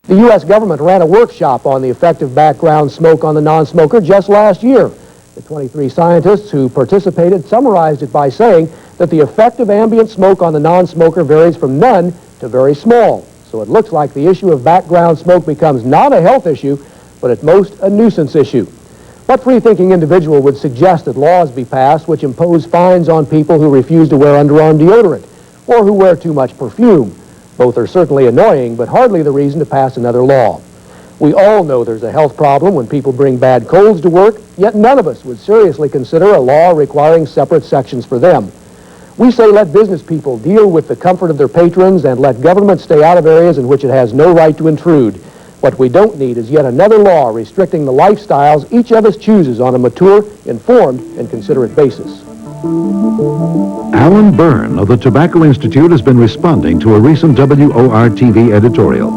The U.S. government ran a workshop on the effect of background smoke on the non-smoker just last year. The 23 scientists who participated summarized it by saying that the effect of ambient smoke on the non-smoker varies from none to very small. So it looks like the issue of background smoke becomes not a health issue, but at most a nuisance issue. What free-thinking individual would suggest that laws be passed which impose fines on people who refuse to wear underarm deodorant or who wear too much perfume? Both are certainly annoying, but hardly the reason to pass another law. We all know there's a health problem when people bring bad colds to work, yet none of us would seriously consider a law requiring separate sections for them. We say let business people deal with the comfort of their patrons and let government stay out of areas in which it has no right to intrude. What we don't need is yet another law restricting the lifestyles each of us chooses on a mature, informed, and considerate basis. Alan Byrne of the Tobacco Institute has been responding to a recent WOR-TV editorial.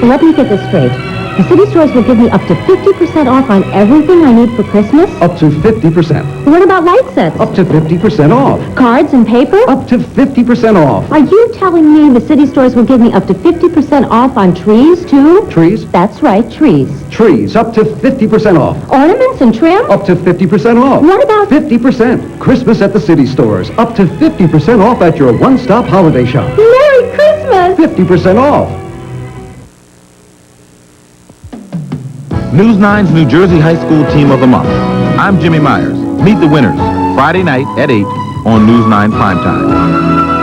Let me get this straight. The city stores will give me up to 50% off on everything I need for Christmas? Up to 50%. What about light sets? Up to 50% off. Cards and paper? Up to 50% off. Are you telling me the city stores will give me up to 50% off on trees, too? Trees? That's right, trees. Trees, up to 50% off. Ornaments and trim? Up to 50% off. What about 50%? Christmas at the city stores. Up to 50% off at your one-stop holiday shop. Merry Christmas! 50% off. News 9's New Jersey High School Team of the Month. I'm Jimmy Myers. Meet the winners Friday night at 8 on News 9 Primetime.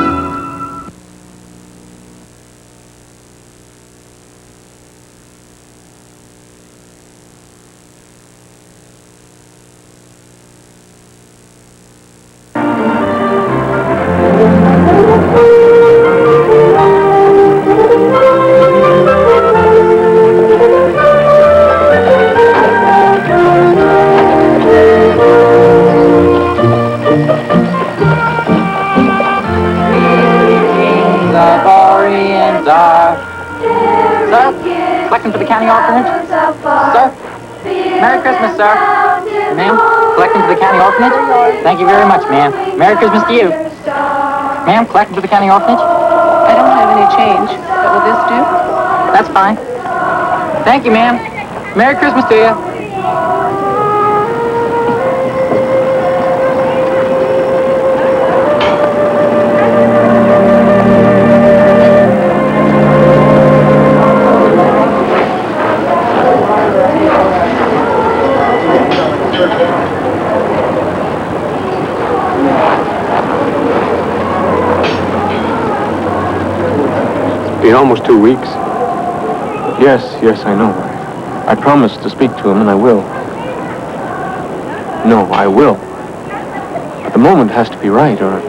Collecting for the county orphanage? Sir? Merry Christmas, sir. Ma'am, collecting for the county orphanage? Thank you very much, ma'am. Merry Christmas to you. Ma'am, collecting for the county orphanage? I don't have any change, but will this do? That's fine. Thank you, ma'am. Merry Christmas to you. Been almost 2 weeks. Yes, I know. I promised to speak to him, and I will. No, I will. But the moment has to be right, or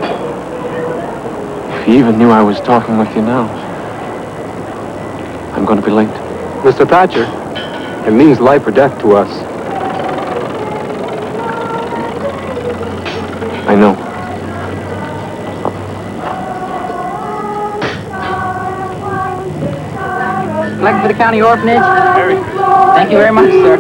if he even knew I was talking with you now, I'm going to be late. Mr. Thatcher, it means life or death to us. I know. Collecting for the county orphanage? Thank you very much, sir.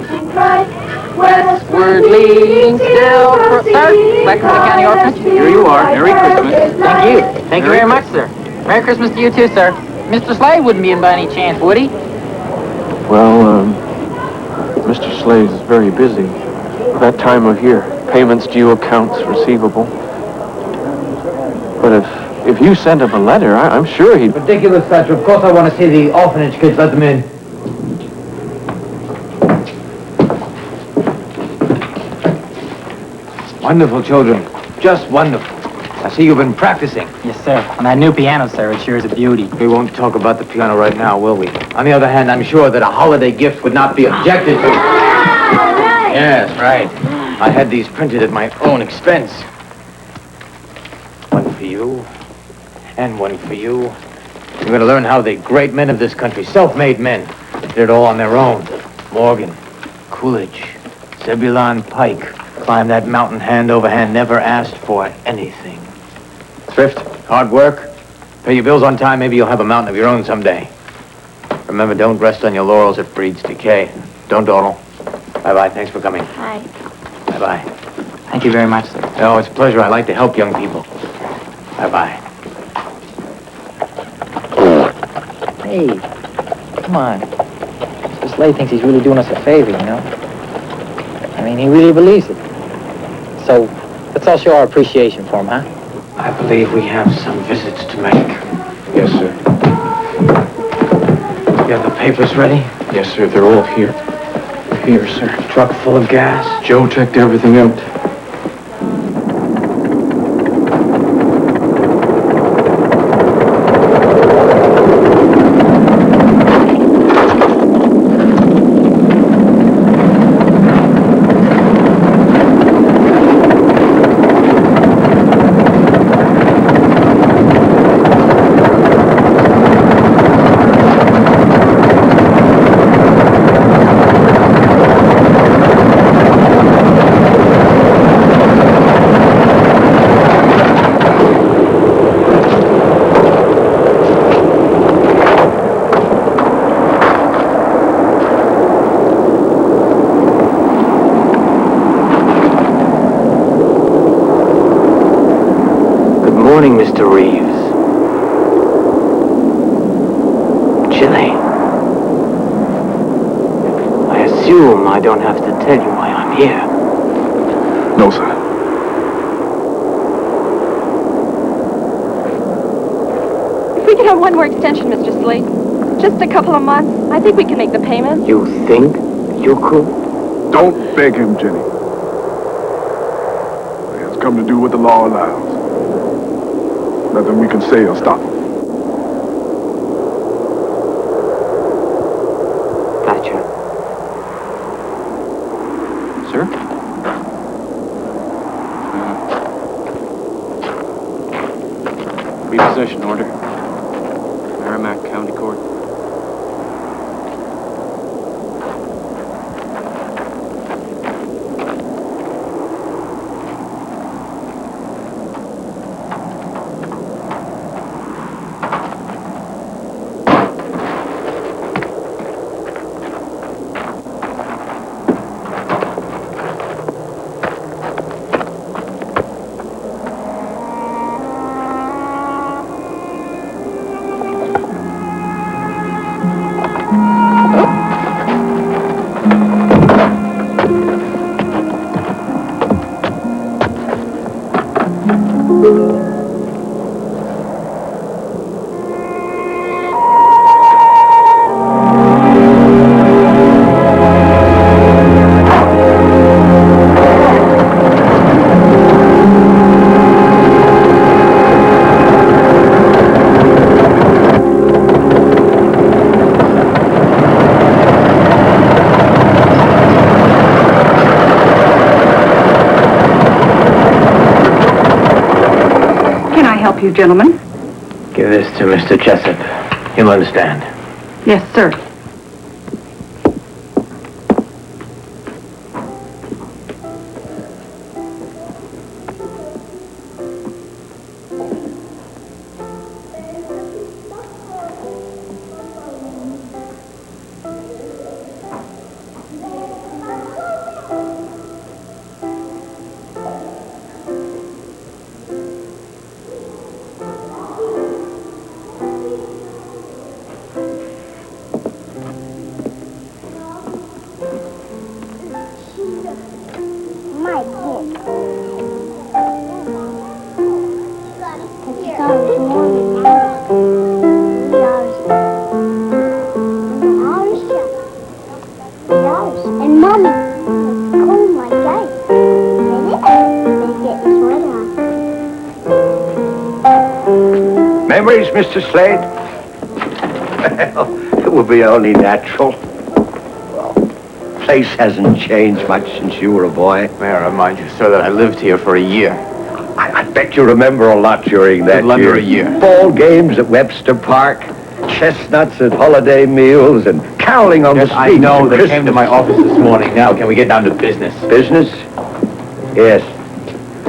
Westward leading still, sir. Collecting for the county orphanage? Here you are. Merry Christmas. Thank you. Thank you very much, sir. Merry Christmas to you too, sir. Mr. Slade wouldn't be in by any chance, would he? Well, Mr. Slade is very busy. That time of year. Payments due, accounts receivable. But if you send him a letter, I'm sure he'd... Ridiculous, Thatcher. Of course I want to see the orphanage kids. Let them in. Wonderful children. Just wonderful. I see you've been practicing. Yes, sir. On that new piano, sir, it sure is a beauty. We won't talk about the piano right now, will we? On the other hand, I'm sure that a holiday gift would not be objected to. Yes, right. I had these printed at my own expense. One for you, and one for you. You're going to learn how the great men of this country, self-made men, did it all on their own. Morgan, Coolidge, Zebulon Pike, climbed that mountain hand over hand, never asked for anything. Thrift, hard work, pay your bills on time, maybe you'll have a mountain of your own someday. Remember, don't rest on your laurels, it breeds decay. Don't dawdle. Bye-bye, thanks for coming. Bye. Bye-bye. Thank you very much, sir. Oh, it's a pleasure. I like to help young people. Bye-bye. Hey, come on. Mr. Slade thinks he's really doing us a favor, you know? I mean, he really believes it. So, let's all show our appreciation for him, huh? I believe we have some visits to make. Yes, sir. You have the papers ready? Yes, sir. They're all here. Here, sir. Truck full of gas? Joe checked everything out. Good morning, Mr. Reeves. Chilly. I assume I don't have to tell you why I'm here. No, sir. If we could have one more extension, Mr. Slade. Just a couple of months. I think we can make the payment. You think you could? Don't beg him, Jenny. He has come to do what the law allows. Nothing we can say will stop him. Gotcha. Sir? Repossession order. Merrimack County Court. You gentlemen. Give this to Mr. Jessup. He'll understand. Yes, sir. Memories, Mr. Slade? Well, it would be only natural. Well, the place hasn't changed much since you were a boy. May I remind you, sir, that I lived here for a year. I bet you remember a lot during that Little year. under a year. Ball games at Webster Park, chestnuts at holiday meals, and caroling on the street. I know. They Christmas. came to my office this morning. Now, can we get down to business? Business? Yes.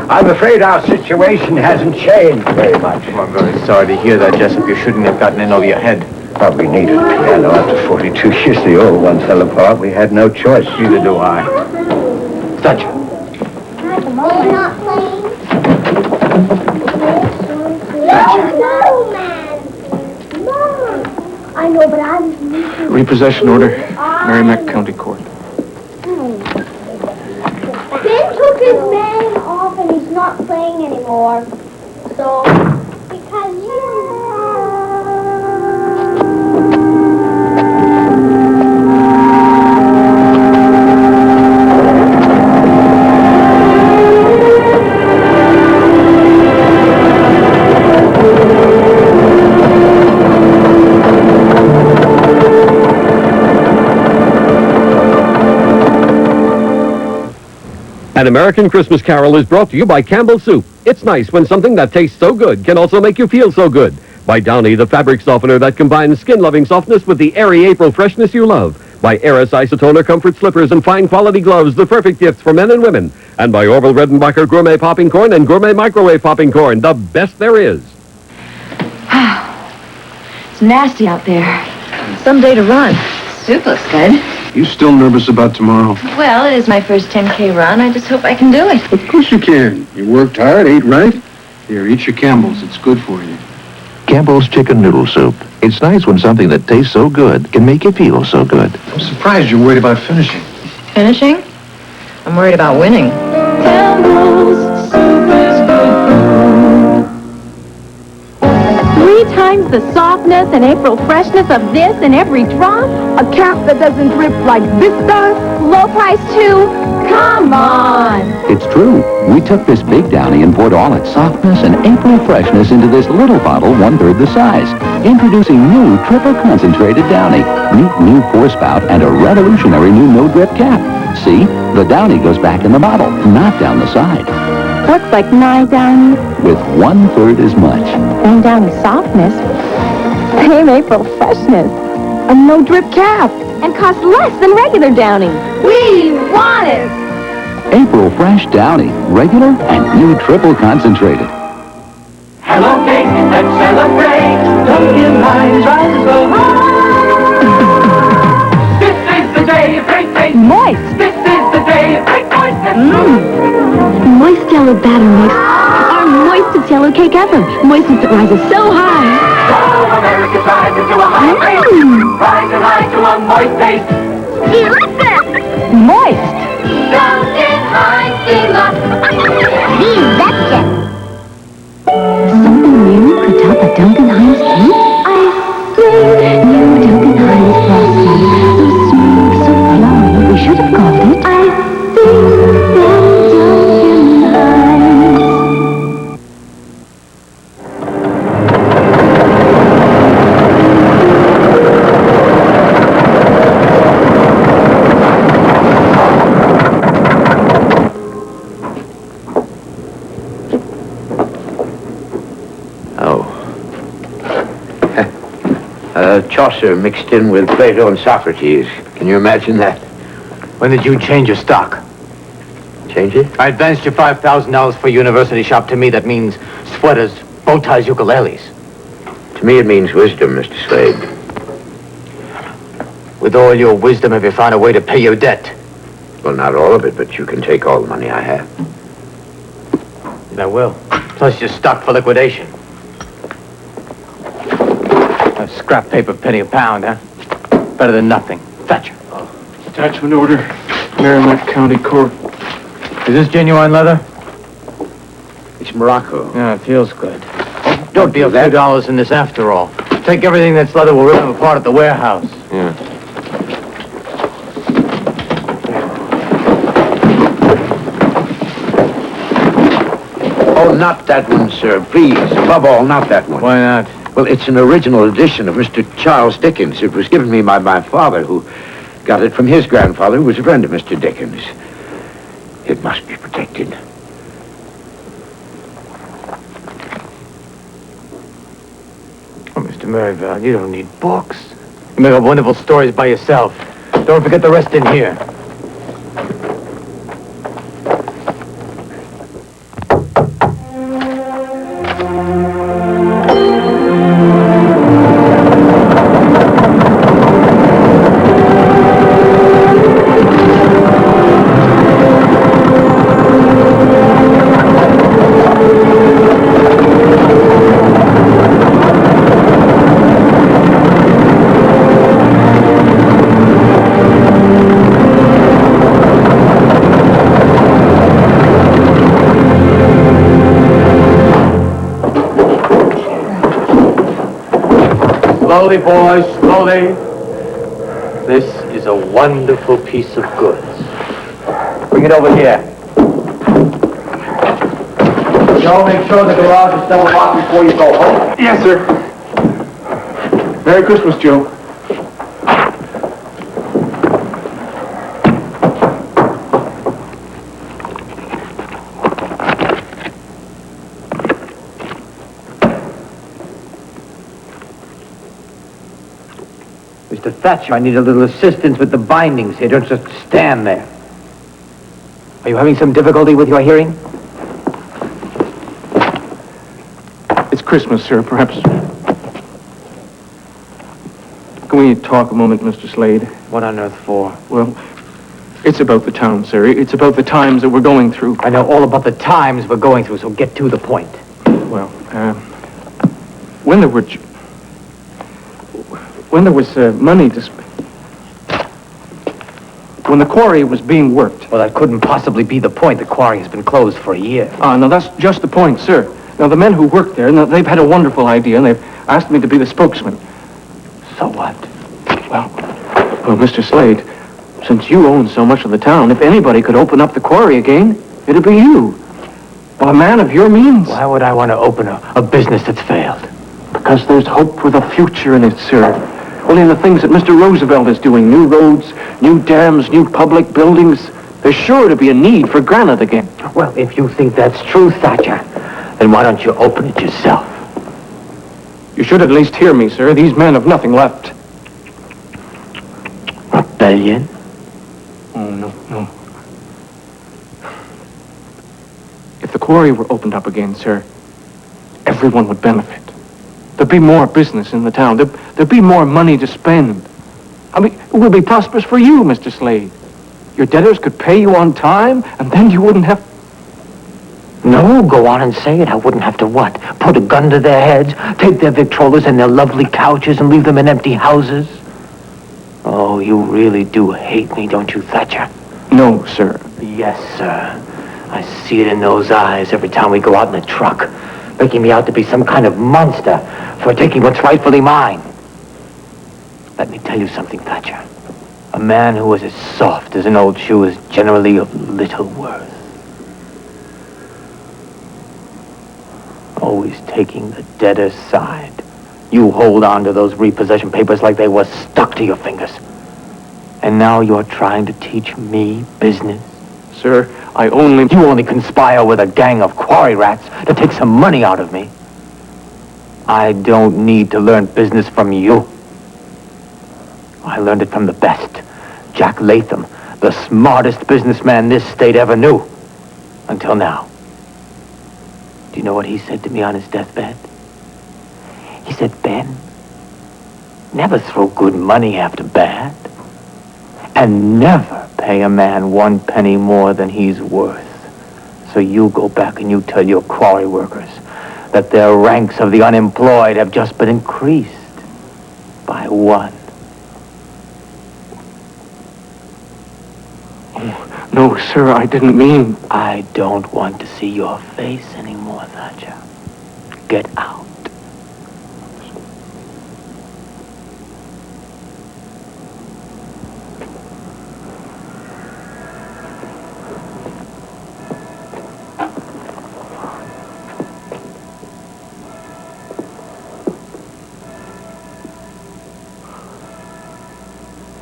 I'm afraid our situation hasn't changed very much. Well, I'm very sorry to hear that, Jessup. You shouldn't have gotten in over your head. Probably needed a piano after 42 years. The old one fell apart. We had no choice. Neither do I. Such. Repossession order, Merrimack County Court. Ben took his man off and he's not playing anymore. So, because An American Christmas Carol is brought to you by Campbell's Soup. It's nice when something that tastes so good can also make you feel so good. By Downy, the fabric softener that combines skin-loving softness with the airy April freshness you love. By Eris Isotoner Comfort Slippers and fine quality gloves, the perfect gifts for men and women. And by Orville Redenbacher Gourmet Popping Corn and Gourmet Microwave Popping Corn, the best there is. It's nasty out there. Someday to run. Soup looks good. You still nervous about tomorrow? Well, it is my first 10K run. I just hope I can do it. Of course you can. You worked hard, ate right. Here, eat your Campbell's. It's good for you. Campbell's Chicken Noodle Soup. It's nice when something that tastes so good can make you feel so good. I'm surprised you're worried about finishing. Finishing? I'm worried about winning. Campbell's soup is good food. 3 times the softness and April freshness of this in every drop? A cap that doesn't drip like this does? Low price too? Come on! It's true. We took this big Downy and poured all its softness and April freshness into this little bottle 1/3 the size. Introducing new triple concentrated Downy. Neat new pour spout and a revolutionary new no-drip cap. See? The Downy goes back in the bottle, not down the side. Looks like my Downy. With 1/3 as much. Same Downy softness. Same April freshness. A no-drip cap. And costs less than regular Downy. We want it! April Fresh Downy. Regular and new triple concentrated. Hello, cake, let's celebrate. Pumpkin lines rise so high. This is the day of great taste. Moist. This is the day of great moistness. Moist yellow batter mix. Our moistest yellow cake ever. Moistness that rises so high. Oh, America's rising to a high taste. Rising high to a moist taste. Delicious! Moist. Dunkin' Hines Delicious. Something new could top a Dunkin' Hines cake? I see. New Dunkin' Hines frosting. So smooth, so flowy. We should have called it. I think that Dunkin' Hines. Chaucer mixed in with Plato and Socrates. Can you imagine that? When did you change your stock? Change it? I advanced you $5,000 for university shop. To me, that means sweaters, bow ties, ukuleles. To me, it means wisdom, Mr. Slade. With all your wisdom, have you found a way to pay your debt? Well, not all of it, but you can take all the money I have. I will. Plus, you're stocked for liquidation. A scrap paper penny a pound, huh? Better than nothing. Thatcher. Attachment order, Merrimack County Court. Is this genuine leather? It's Morocco. Yeah, it feels good. Don't be a few dollars in this after all. Take everything that's leather, we'll rip them apart at the warehouse. Yeah. Oh, not that one, sir. Please, above all, not that one. Why not? Well, it's an original edition of Mr. Charles Dickens. It was given me by my father, who got it from his grandfather, who was a friend of Mr. Dickens. It must be protected. Oh, Mr. Merivale, you don't need books. You make up wonderful stories by yourself. Don't forget the rest in here. Slowly, boys, slowly. This is a wonderful piece of goods. Bring it over here. Joe, make sure the garage is double locked before you go home. Yes, sir. Merry Christmas, Joe. Mr. Thatcher, I need a little assistance with the bindings here. Don't just stand there. Are you having some difficulty with your hearing? It's Christmas, sir. Perhaps... Can we talk a moment, Mr. Slade? What on earth for? Well, it's about the town, sir. It's about the times that we're going through. I know all about the times we're going through, so get to the point. Well, when there were... When there was money to spend... When the quarry was being worked... Well, that couldn't possibly be the point. The quarry has been closed for a year. No, that's just the point, sir. Now, the men who work there, they've had a wonderful idea, and they've asked me to be the spokesman. So what? Well, Mr. Slade, since you own so much of the town, if anybody could open up the quarry again, it'd be you. Well, a man of your means. Why would I want to open a business that's failed? Because there's hope for the future in it, sir. Only in the things that Mr. Roosevelt is doing, new roads, new dams, new public buildings, there's sure to be a need for granite again. Well, if you think that's true, Thatcher, then why don't you open it yourself? You should at least hear me, sir. These men have nothing left. Rebellion? Oh, no. If the quarry were opened up again, sir, everyone would benefit. There'd be more business in the town. There'd be more money to spend. I mean, it would be prosperous for you, Mr. Slade. Your debtors could pay you on time, and then you wouldn't have... No, go on and say it. I wouldn't have to what? Put a gun to their heads, take their victrolas and their lovely couches and leave them in empty houses? Oh, you really do hate me, don't you, Thatcher? No, sir. Yes, sir. I see it in those eyes every time we go out in the truck, making me out to be some kind of monster for taking what's rightfully mine. Let me tell you something, Thatcher. A man who is as soft as an old shoe is generally of little worth. Always taking the debtor's side. You hold on to those repossession papers like they were stuck to your fingers. And now you're trying to teach me business? Sir, You only conspire with a gang of quarry rats to take some money out of me. I don't need to learn business from you. I learned it from the best. Jack Latham, the smartest businessman this state ever knew. Until now. Do you know what he said to me on his deathbed? He said, Ben, never throw good money after bad. And never pay a man 1 penny more than he's worth. So you go back and you tell your quarry workers that their ranks of the unemployed have just been increased by 1. Oh, no, sir, I didn't mean... I don't want to see your face anymore, Thatcher. Get out.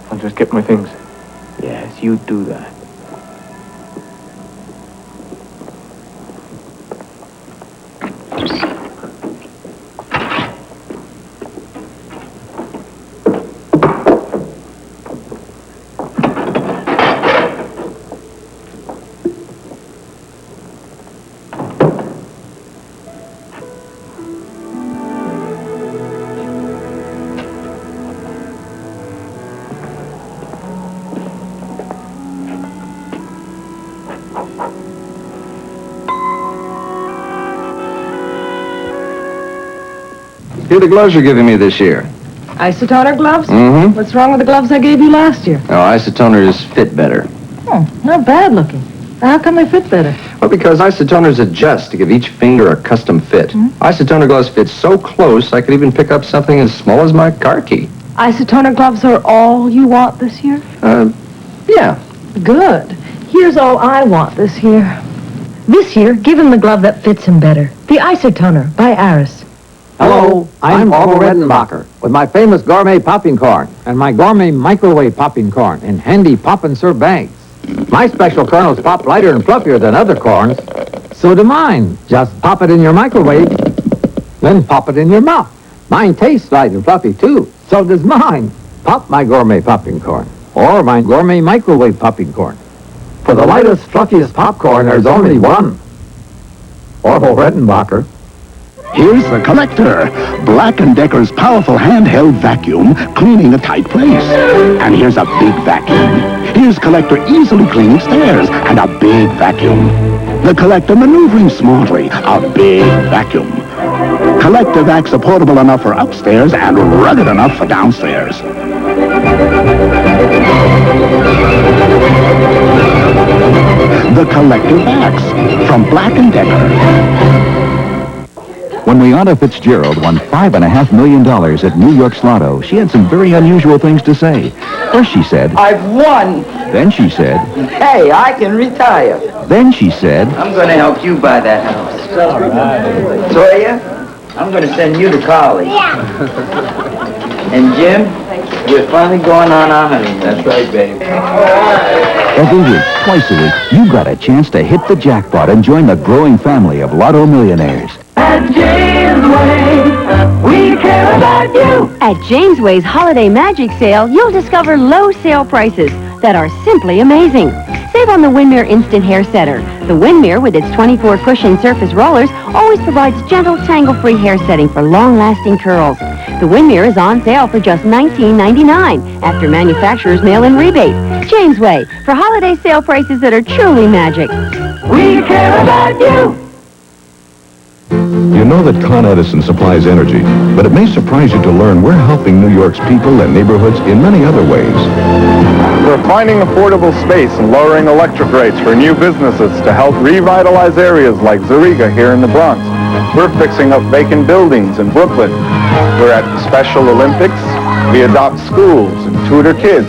I'll just get my things. Yes, you do that. See the gloves you're giving me this year. Isotoner gloves? Mm-hmm. What's wrong with the gloves I gave you last year? No, isotoners fit better. Oh, not bad looking. How come they fit better? Well, because isotoners adjust to give each finger a custom fit. Isotoner gloves fit so close, I could even pick up something as small as my car key. Isotoner gloves are all you want this year? Yeah. Good. Here's all I want this year. This year, give him the glove that fits him better. The Isotoner by Aris. Hello, I'm Orville Redenbacher with my famous gourmet popping corn and my gourmet microwave popping corn in handy pop and serve bags. My special kernels pop lighter and fluffier than other corns. So do mine. Just pop it in your microwave, then pop it in your mouth. Mine tastes light and fluffy too. So does mine. Pop my gourmet popping corn or my gourmet microwave popping corn. For the lightest, fluffiest popcorn, there's only one. Orville Redenbacher. Here's the Collector, Black & Decker's powerful handheld vacuum cleaning a tight place. And here's a big vacuum. Here's Collector easily cleaning stairs and a big vacuum. The Collector maneuvering smartly, a big vacuum. Collector vacs are portable enough for upstairs and rugged enough for downstairs. The Collector vacs from Black & Decker. When Rihanna Fitzgerald won $5.5 million at New York's Lotto, she had some very unusual things to say. First she said, I've won. Then she said, Hey, I can retire. Then she said, I'm going to help you buy that house. Toya, I'm going to send you to college. And Jim, we're finally going on our honeymoon. That's right, babe. every week, twice a week, you got a chance to hit the jackpot and join the growing family of Lotto millionaires. At Jamesway, we care about you. At Jamesway's Holiday Magic Sale, you'll discover low sale prices that are simply amazing. Save on the Windmere Instant Hair Setter. The Windmere, with its 24 cushion surface rollers, always provides gentle, tangle-free hair setting for long-lasting curls. The Windmere is on sale for just $19.99 after manufacturer's mail-in rebate. Jamesway, for holiday sale prices that are truly magic. We care about you. You know that Con Edison supplies energy, but it may surprise you to learn we're helping New York's people and neighborhoods in many other ways. We're finding affordable space and lowering electric rates for new businesses to help revitalize areas like Zariga here in the Bronx. We're fixing up vacant buildings in Brooklyn. We're at the Special Olympics. We adopt schools and tutor kids.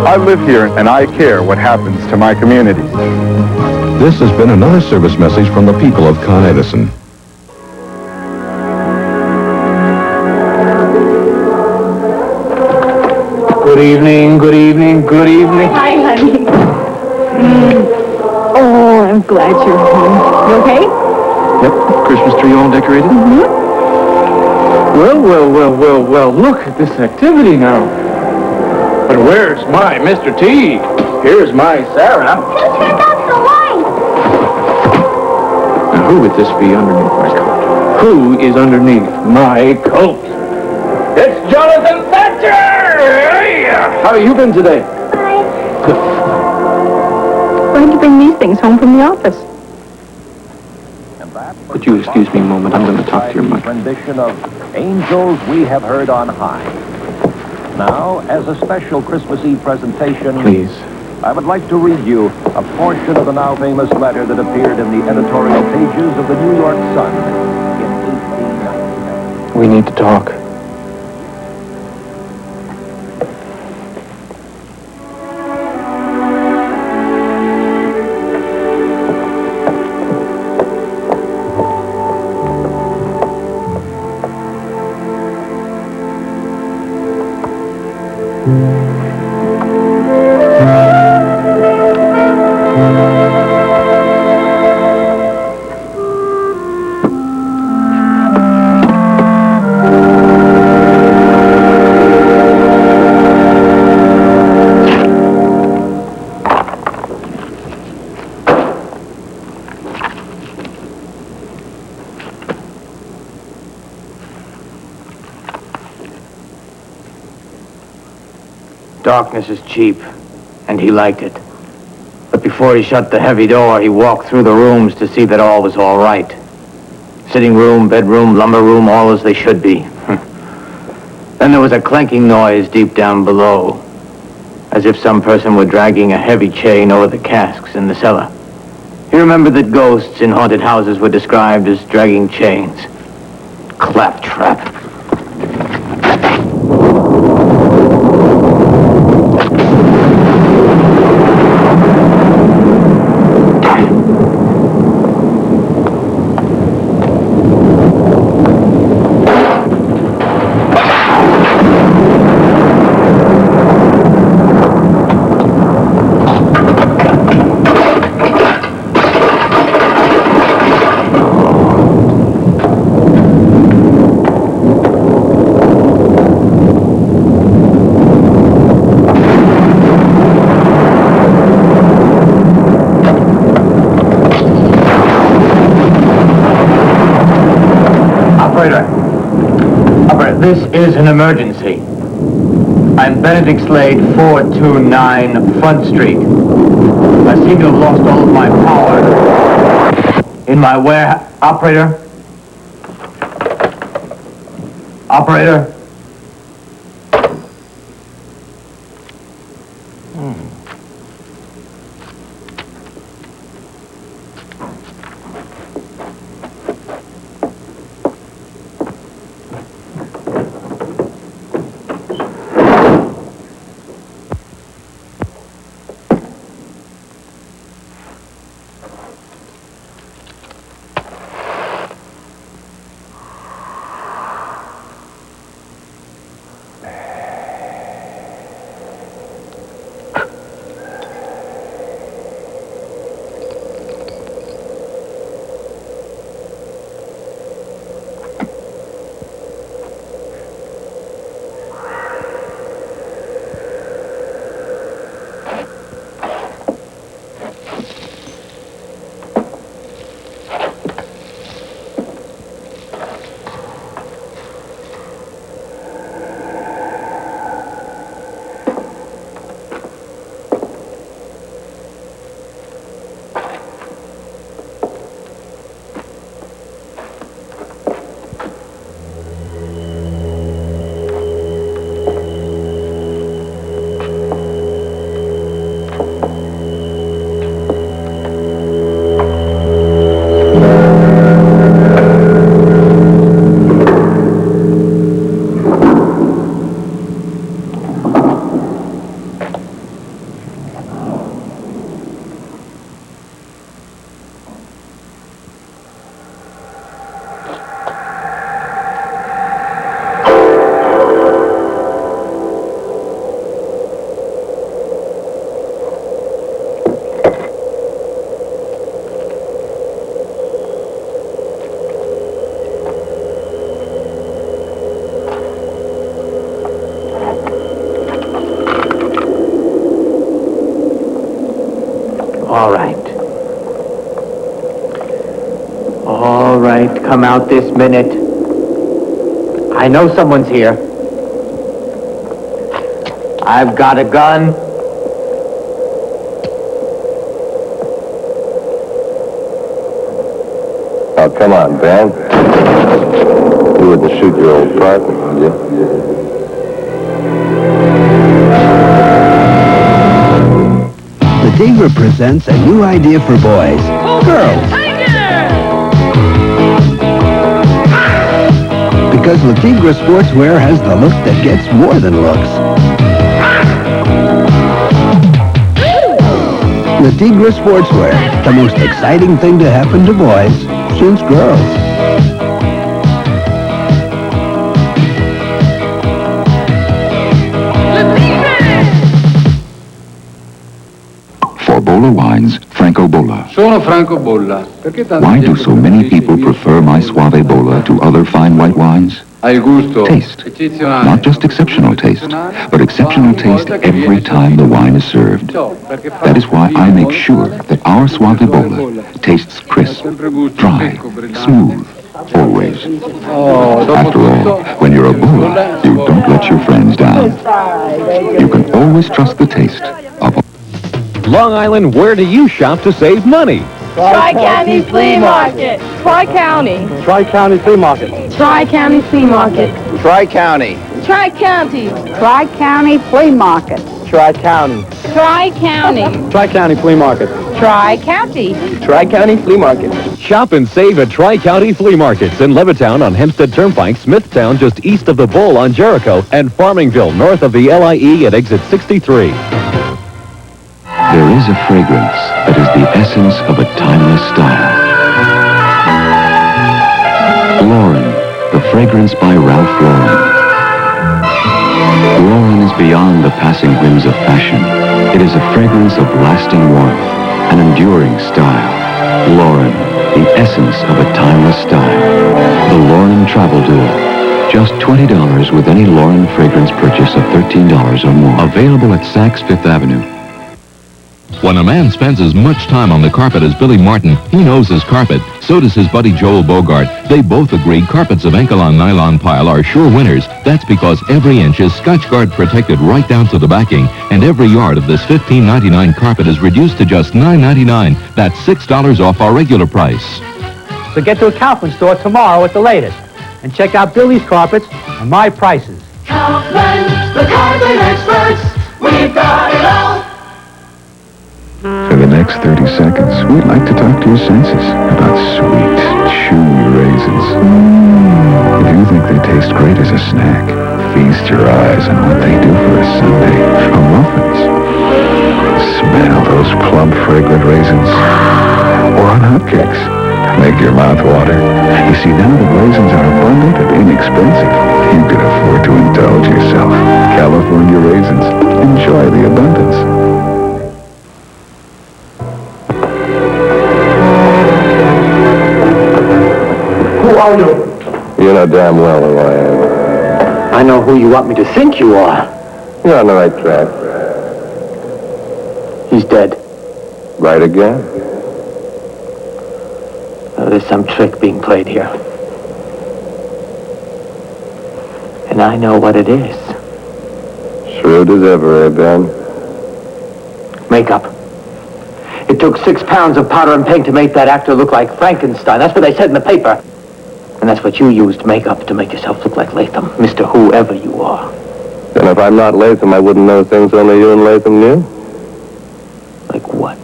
I live here and I care what happens to my community. This has been another service message from the people of Con Edison. Good evening, good evening, good evening. Hi, honey. Oh, I'm glad you're home. You okay? Yep, Christmas tree all decorated? Well, look at this activity now. But where's my Mr. T? Here's my Sarah. Turn off the light. Now, who would this be underneath my coat? Who is underneath my coat? It's Jonathan Thatcher! How have you been today? Good. Why did you bring these things home from the office? Would you excuse me a moment? I'm going to talk to your mother. Rendition of Angels We Have Heard on High. Now, as a special Christmas Eve presentation, Please. I would like to read you a portion of the now famous letter that appeared in the editorial pages of the New York Sun in 1899. We need to talk. Darkness is cheap, and he liked it. But before he shut the heavy door, he walked through the rooms to see that all was all right. Sitting room, bedroom, lumber room, all as they should be. Then there was a clanking noise deep down below, as if some person were dragging a heavy chain over the casks in the cellar. You remember that ghosts in haunted houses were described as dragging chains? Claptrap. This is an emergency. I'm Benedict Slade, 429 Front Street. I seem to have lost all of my power in my warehouse. Operator? Operator? All right. All right, come out this minute. I know someone's here. I've got a gun. Oh, come on, Ben. You wouldn't shoot your old partner, would you? The Diva presents a new idea for boys. Girls. Because Le Tigre sportswear has the look that gets more than looks. Le Tigre sportswear, the most exciting thing to happen to boys since girls. For Bolla wines, Franco Bolla. Sono Franco Bolla. Why do so many people prefer my Suave Bolla to other fine white wines? Taste. Not just exceptional taste, but exceptional taste every time the wine is served. That is why I make sure that our Suave Bolla tastes crisp, dry, smooth, always. After all, when you're a Bolla, you don't let your friends down. You can always trust the taste of Long Island, where do you shop to save money? Tri-County Flea Market. Tri-County. Tri-County Flea Market. Tri-County Flea Market. Tri-County. Tri-County. Tri-County Flea Market. Tri-County. Tri-County. Tri-County Flea Market. Tri-County. Tri-County Flea Market. Shop and save at Tri-County Flea Markets in Levittown on Hempstead Turnpike, Smithtown just east of the Bull on Jericho, and Farmingville north of the LIE at exit 63. There is a fragrance that is the essence of a timeless style. Lauren, the fragrance by Ralph Lauren. Lauren is beyond the passing whims of fashion. It is a fragrance of lasting warmth, an enduring style. Lauren, the essence of a timeless style. The Lauren Travel Duo. Just $20 with any Lauren fragrance purchase of $13 or more. Available at Saks Fifth Avenue. When a man spends as much time on the carpet as Billy Martin, he knows his carpet. So does his buddy Joel Bogart. They both agree carpets of Enkelon nylon pile are sure winners. That's because every inch is Scotchgard protected right down to the backing, and every yard of this $15.99 carpet is reduced to just $9.99. That's $6 off our regular price. So get to a Kaufman store tomorrow at the latest and check out Billy's carpets and my prices. Kaufman, the carpet experts. We've got it all. For the next 30 seconds, we'd like to talk to your senses about sweet, chewy raisins. If you think they taste great as a snack, feast your eyes on what they do for a sundae or muffins. Smell those plump, fragrant raisins. Or on hotcakes. Make your mouth water. You see, now that raisins are abundant and inexpensive, you can afford to indulge yourself. California raisins. Enjoy the abundance. Who are you? You know damn well who I am. I know who you want me to think you are. You're on the right track. He's dead. Right again? There's some trick being played here. And I know what it is. Shrewd as ever, eh, Ben? Makeup. It took 6 pounds of powder and paint to make that actor look like Frankenstein. That's what they said in the paper. And that's what you used, makeup, to make yourself look like Latham, Mr. Whoever you are. And if I'm not Latham, I wouldn't know things only you and Latham knew? Like what?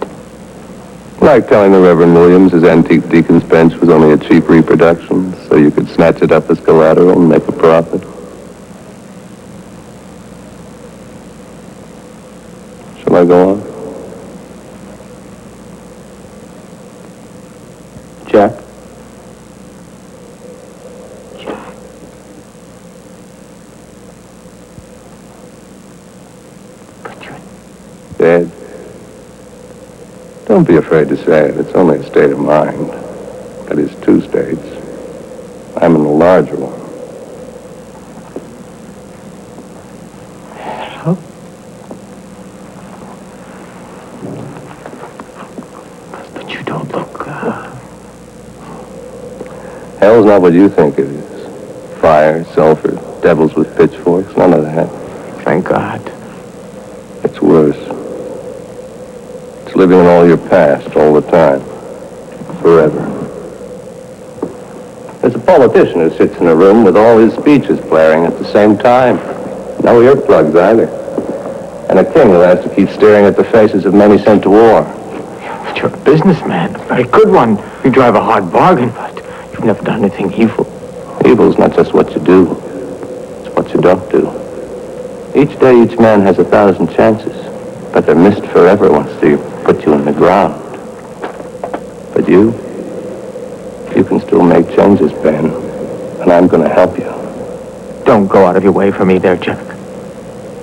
Like telling the Reverend Williams his antique deacon's bench was only a cheap reproduction, so you could snatch it up as collateral and make a profit. Shall I go on? Jack? Dead. Don't be afraid to say it. It's only a state of mind. That is 2 states. I'm in the larger one. Huh? But you don't look, Hell's not what you think it is. Fire, sulfur, devils with pitchforks, none of that. Thank God. It's worse. It's living in all your past all the time. Forever. There's a politician who sits in a room with all his speeches blaring at the same time. No earplugs either. And a king who has to keep staring at the faces of many sent to war. But you're a businessman, a very good one. You drive a hard bargain, but you've never done anything evil. Evil's not just what you do. It's what you don't do. Each day, each man has 1,000 chances. But they're missed forever once they put you in the ground. But you can still make changes, Ben. And I'm going to help you. Don't go out of your way for me there, Jack.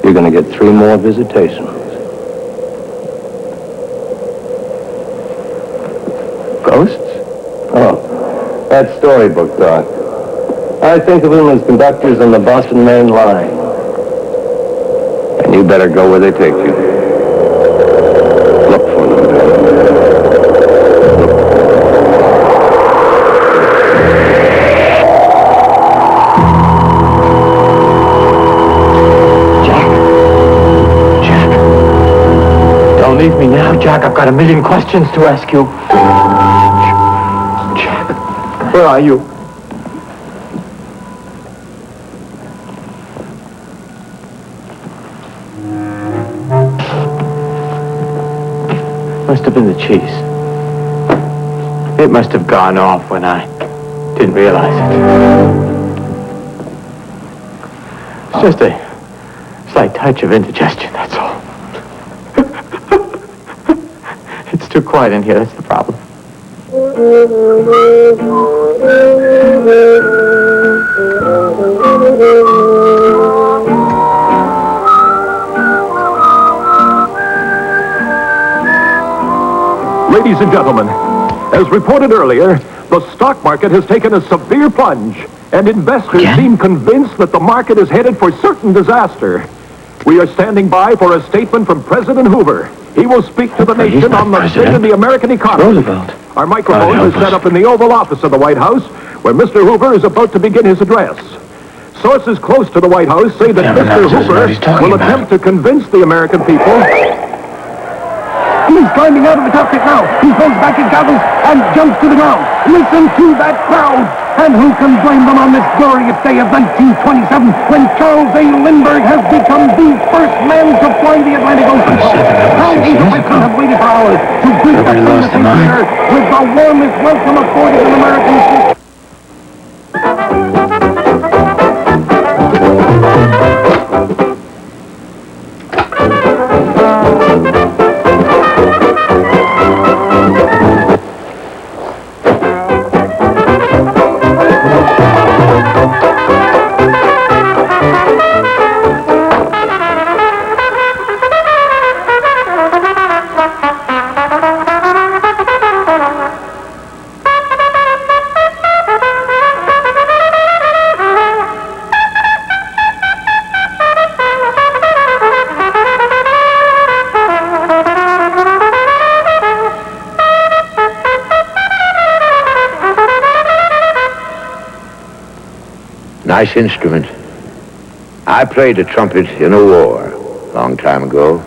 You're going to get 3 more visitations. Ghosts? Oh, that storybook talk. I think of them as conductors on the Boston Main Line. And you better go where they take you. Look for them. Don't leave me now, Jack. I've got a million questions to ask you. Jack, where are you? Must have been the cheese. It must have gone off when I didn't realize it. It's just a slight touch of indigestion, that's all. It's too quiet in here, that's the problem. Ladies and gentlemen, as reported earlier, the stock market has taken a severe plunge, and investors seem convinced that the market is headed for certain disaster. We are standing by for a statement from President Hoover. He will speak to the nation on the state of the American economy. Our microphone is set up in the Oval Office of the White House, where Mr. Hoover is about to begin his address. Sources close to the White House say that Mr. Hoover will attempt to convince the American people. He's climbing out of the cockpit now. He falls back in gavels and jumps to the ground. Listen to that crowd. And who can blame them on this glorious day of 1927 when Charles A. Lindbergh has become the first man to fly the Atlantic Ocean? Thousands of Westmen have waited for hours to greet that famous aviator with the warmest welcome afforded an American citizen. Nice instrument. I played the trumpet in a war a long time ago.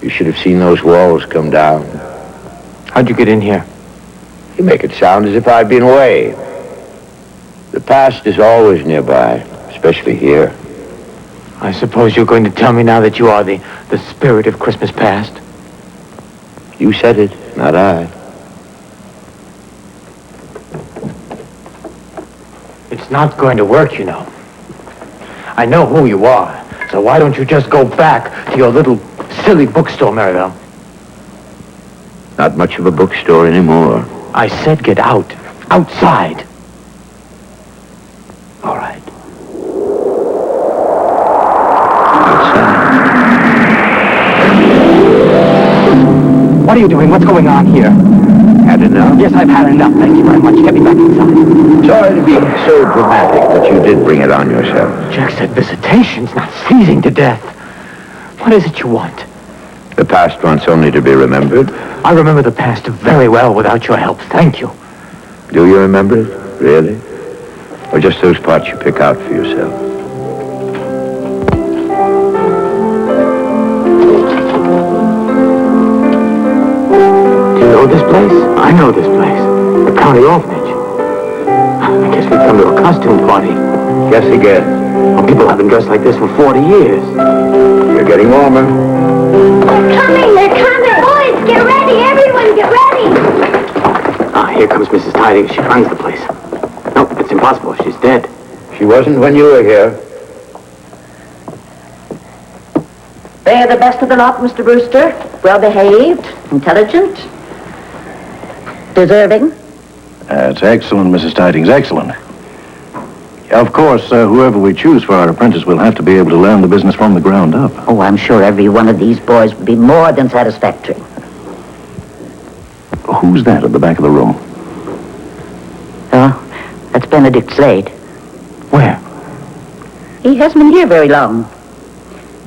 You should have seen those walls come down. How'd you get in here? You make it sound as if I'd been away. The past is always nearby, especially here. I suppose you're going to tell me now that you are the spirit of Christmas past? You said it, not I. It's not going to work, you know. I know who you are, so why don't you just go back to your little silly bookstore, Maribel? Not much of a bookstore anymore. I said get out. Outside. All right. What are you doing? What's going on here? Had enough? Yes, I've had enough. Thank you very much. Get me back inside. Sorry to be so dramatic, but you did bring it on yourself. Jack said visitations, not freezing to death. What is it you want? The past wants only to be remembered. I remember the past very well without your help. Thank you. Do you remember it? Really? Or just those parts you pick out for yourself? Know this place? I know this place. The county orphanage. I guess we've come to a costume party. Guess again. Well, people have been dressed like this for 40 years. You're getting warmer. They're coming! They're coming! Boys, get ready! Everyone, get ready! Ah, here comes Mrs. Tidings. She runs the place. No, it's impossible. She's dead. She wasn't when you were here. They're the best of the lot, Mr. Brewster. Well-behaved, intelligent, deserving. That's excellent, Mrs. Tidings, excellent. Of course, whoever we choose for our apprentice will have to be able to learn the business from the ground up. Oh, I'm sure every one of these boys would be more than satisfactory. Who's that at the back of the room? Oh, that's Benedict Slade. Where? He hasn't been here very long.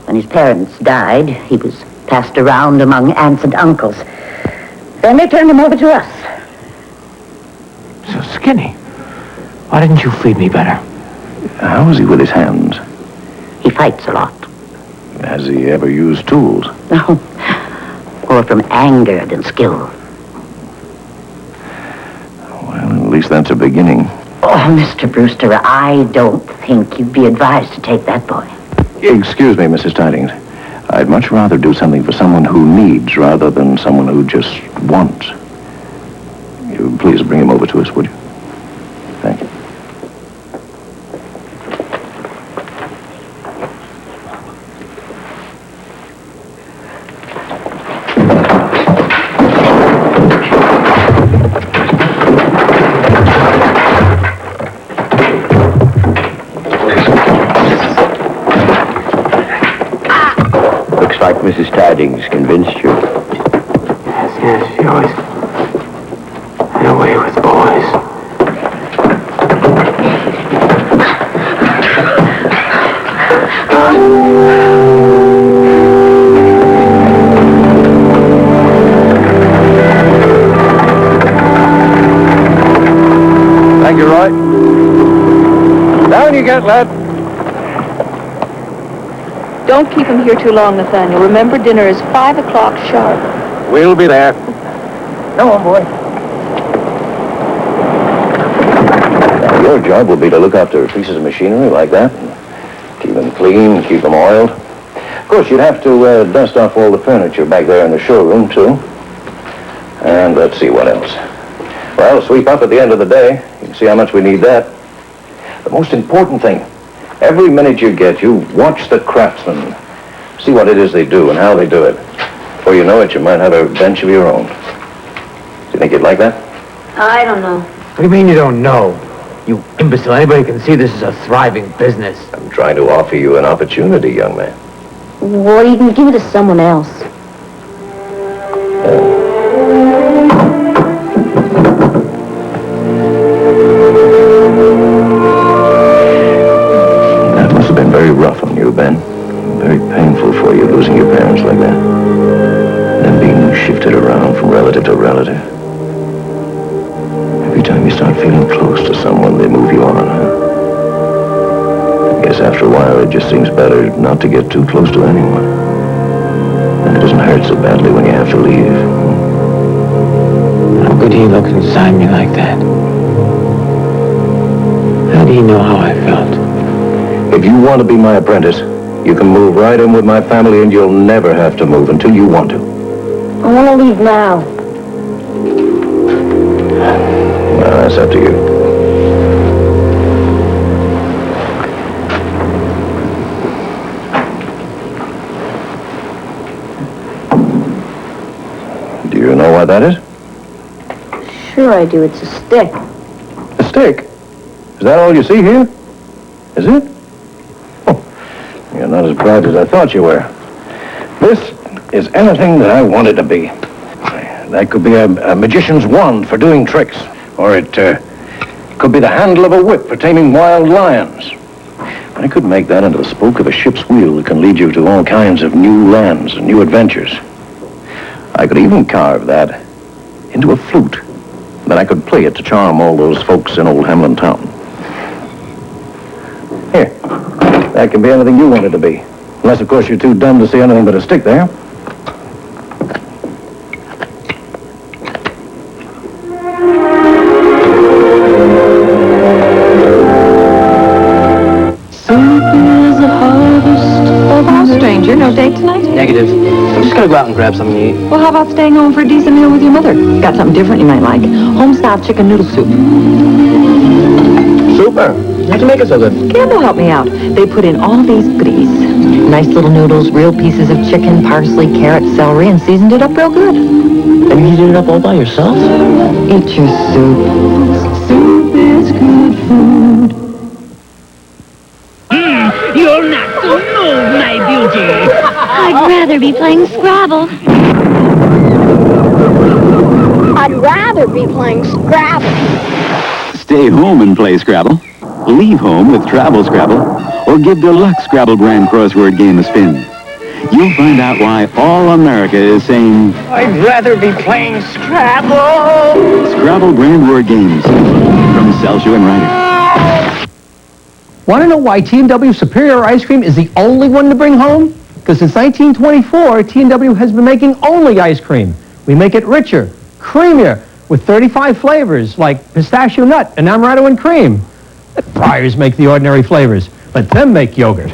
When his parents died, he was passed around among aunts and uncles. Then they turned him over to us. So skinny. Why didn't you feed me better? How is he with his hands? He fights a lot. Has he ever used tools? No. More from anger than skill. Well, at least that's a beginning. Oh, Mr. Brewster, I don't think you'd be advised to take that boy. Excuse me, Mrs. Tidings. I'd much rather do something for someone who needs rather than someone who just wants. You please bring him over to us, would you? Thank you. Looks like Mrs. Tidings convinced you. Yes, she always had a way with boys. Thank you, Roy. Down you get, lad. Don't keep him here too long, Nathaniel. Remember, dinner is 5 o'clock sharp. We'll be there. Come on, boy. Your job will be to look after pieces of machinery like that, and keep them clean, keep them oiled. Of course, you'd have to dust off all the furniture back there in the showroom, too. And let's see what else. Well, sweep up at the end of the day. You can see how much we need that. The most important thing, every minute you get, you watch the craftsmen. See what it is they do and how they do it. Before you know it, you might have a bench of your own. Do you think you'd like that? I don't know. What do you mean you don't know? You imbecile, anybody can see this is a thriving business. I'm trying to offer you an opportunity, young man. Well, you can give it to someone else. That must have been very rough on you, Ben. Very painful for you, losing your parents like that. Then being shifted around from relative to relative. Every time you start feeling close to someone, they move you on, huh? I guess after a while, it just seems better not to get too close to anyone. And it doesn't hurt so badly when you have to leave. How could he look inside me like that? How do you know how I felt? If you want to be my apprentice, you can move right in with my family and you'll never have to move until you want to. I want to leave now. Well, that's up to you. Do you know what that is? Sure I do. It's a stick. A stick? Is that all you see here? Is it? Oh, you're not as bright as I thought you were. This is anything that I want it to be. That could be a magician's wand for doing tricks. Or it could be the handle of a whip for taming wild lions. I could make that into the spoke of a ship's wheel that can lead you to all kinds of new lands and new adventures. I could even carve that into a flute. Then I could play it to charm all those folks in old Hamlin Town. Here, that can be anything you want it to be. Unless, of course, you're too dumb to see anything but a stick there. Stranger, no date tonight? Negative. I'm just gonna go out and grab something to eat. Well, how about staying home for a decent meal with your mother? Got something different you might like. Home-style chicken noodle soup. Super. How'd you make it so good? Campbell helped me out. They put in all these goodies. Nice little noodles, real pieces of chicken, parsley, carrot, celery, and seasoned it up real good. And you heated it up all by yourself? Eat your soup. Soup is good food. You're not so moved, my beauty. I'd rather be playing Scrabble. I'd rather be playing Scrabble. Stay home and play Scrabble. Leave home with Travel Scrabble. Or give Deluxe Scrabble brand crossword game a spin. You'll find out why all America is saying, I'd rather be playing Scrabble. Scrabble brand word games from Celsius and Ryder. Want to know why T&W Superior Ice Cream is the only one to bring home? Because since 1924, T&W has been making only ice cream. We make it richer, creamier, with 35 flavors like pistachio nut and amaretto and cream. The Friars make the ordinary flavors, but them make yogurt.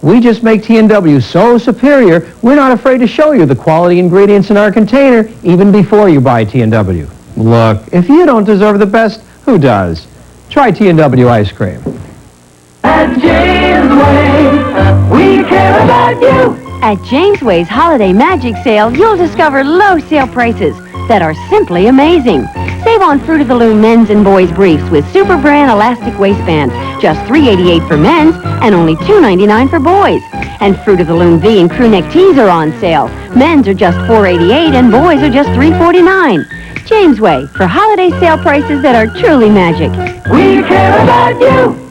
We just make T&W so superior, we're not afraid to show you the quality ingredients in our container even before you buy T&W. Look, if you don't deserve the best, who does? Try T&W ice cream. At Jamesway, we care about you. At Jamesway's Holiday Magic Sale, you'll discover low sale prices that are simply amazing. Save on Fruit of the Loom men's and boys briefs with Super Brand elastic waistbands, just $3.88 for men's and only $2.99 for boys. And Fruit of the Loom V and crew neck tees are on sale. Men's are just $4.88 and boys are just $3.49. Jamesway, for holiday sale prices that are truly magic. We care about you.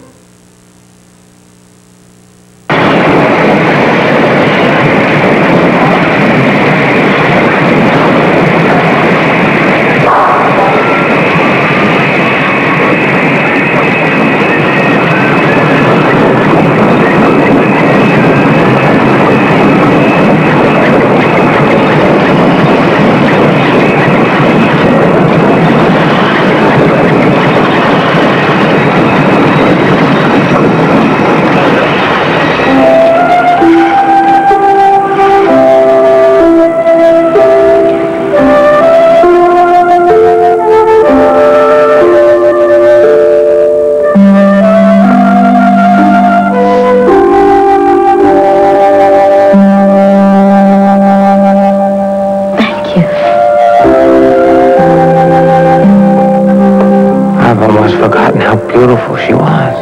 Beautiful she was.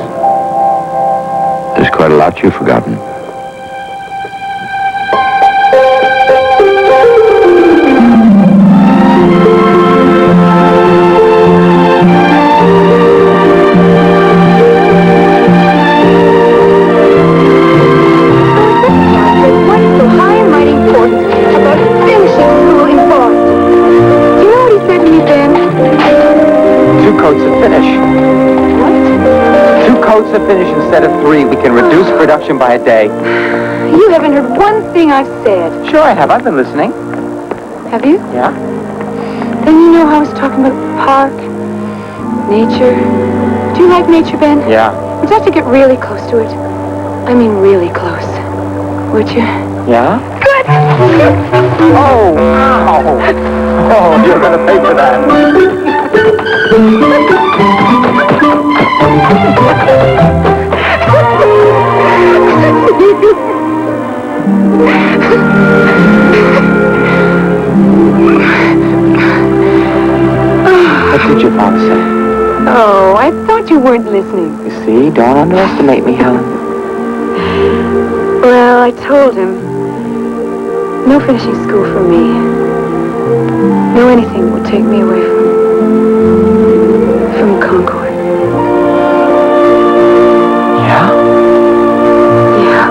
There's quite a lot you've forgotten. To finish instead of 3, we can reduce production by a day. You haven't heard one thing I've said. Sure I have. I've been listening. Have you? Yeah. Then you know how I was talking about the park, nature. Do you like nature, Ben? Yeah. We'd have to get really close to it. I mean really close. Would you? Yeah? Good! Oh, ow! Oh, you're gonna pay for that. What did your father say? Oh, I thought you weren't listening. You see, don't underestimate me, Helen. Well, I told him. No finishing school for me. No anything that will take me away from Concord. Yeah? Yeah.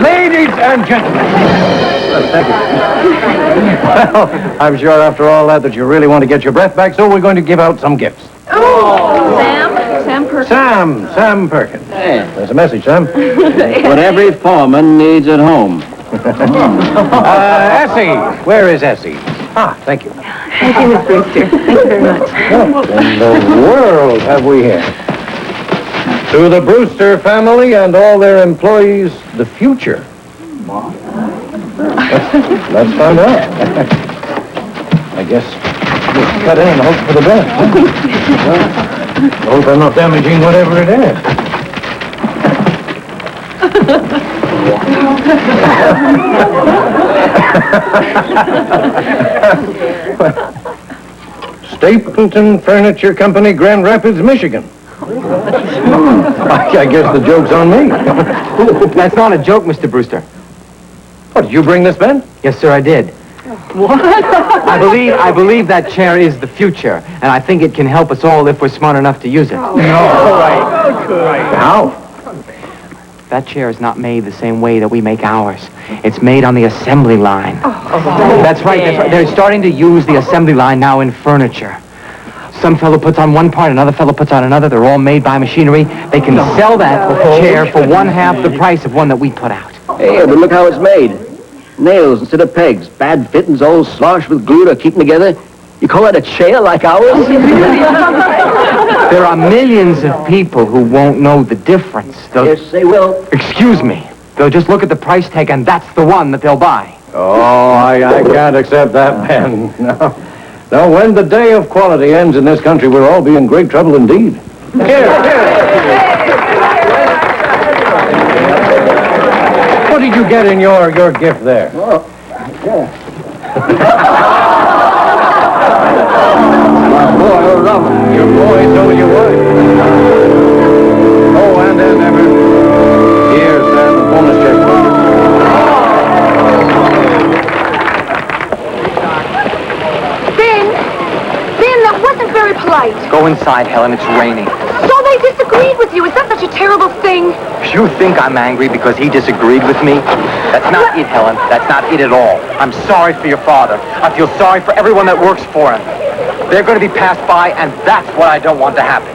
Ladies and gentlemen. Well, thank you. Well, I'm sure after all that you really want to get your breath back, so we're going to give out some gifts. Oh, Sam Perkins. Sam Perkins. Hey. There's a message, Sam. What every foreman needs at home. Essie. Where is Essie? Ah, thank you. Thank you, Miss Brewster. Thank you very much. What in the world have we here? To the Brewster family and all their employees, the future. Let's find out. I guess we'll cut in and hope for the best. Huh? Hope I'm not damaging whatever it is. Stapleton Furniture Company, Grand Rapids, Michigan. I guess the joke's on me. That's not a joke, Mr. Brewster. What, did you bring this, Ben? Yes, sir, I did. What? I believe that chair is the future, and I think it can help us all if we're smart enough to use it. No. How? That chair is not made the same way that we make ours. It's made on the assembly line. That's right. They're starting to use the assembly line now in furniture. Some fellow puts on one part, another fellow puts on another. They're all made by machinery. They can sell that chair for 1/2 the price of one that we put out. Hey, but look how it's made. Nails instead of pegs. Bad fittings all sloshed with glue to keep them together. You call that a chair like ours? There are millions of people who won't know the difference. Yes, they will. Excuse me. They'll just look at the price tag, and that's the one that they'll buy. Oh, I can't accept that, Ben. No. Now, when the day of quality ends in this country, we'll all be in great trouble indeed. Here. What did you get in your gift there? Oh, yeah. Your boy told you what? Oh, and ever. Here's the bonus check. Ben, that wasn't very polite. Go inside, Helen. It's raining. So they disagreed with you. Is that such a terrible thing? You think I'm angry because he disagreed with me? That's not it, Helen. That's not it at all. I'm sorry for your father. I feel sorry for everyone that works for him. They're going to be passed by, and that's what I don't want to happen.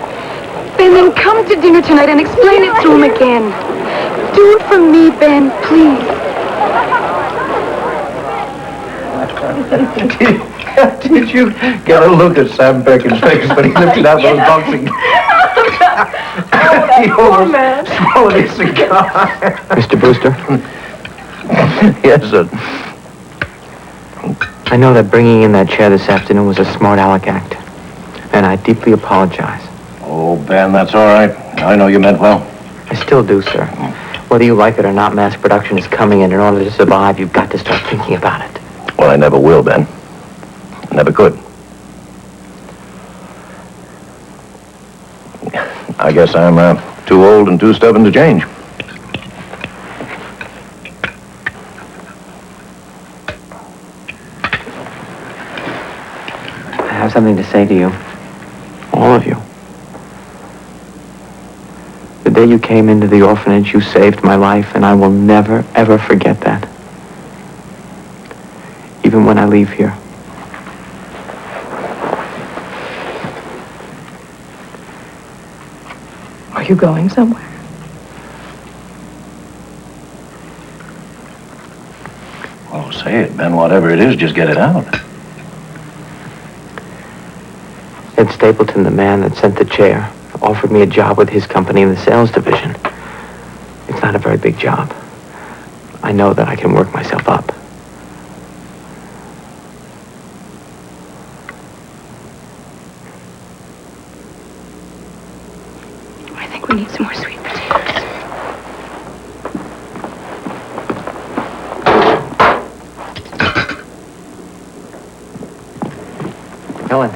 Ben, then come to dinner tonight and explain it to him again. Do it for me, Ben, please. Did you get a look at Sam Perkins' face when he lifted out those boxing? He almost swallowed his cigar. Mr. Brewster? Yes, sir. I know that bringing in that chair this afternoon was a smart aleck act, and I deeply apologize. Oh, Ben, that's all right. I know you meant well. I still do, sir. Whether you like it or not, mass production is coming, and in order to survive, you've got to start thinking about it. Well, I never will, Ben. I never could. I guess I'm too old and too stubborn to change. I have something to say to you. All of you. The day you came into the orphanage, you saved my life, and I will never, ever forget that. Even when I leave here. Are you going somewhere? Oh, say it, Ben. Whatever it is, just get it out. Ed Stapleton, the man that sent the chair, offered me a job with his company in the sales division. It's not a very big job. I know that I can work myself up. I think we need some more sweet potatoes. Helen,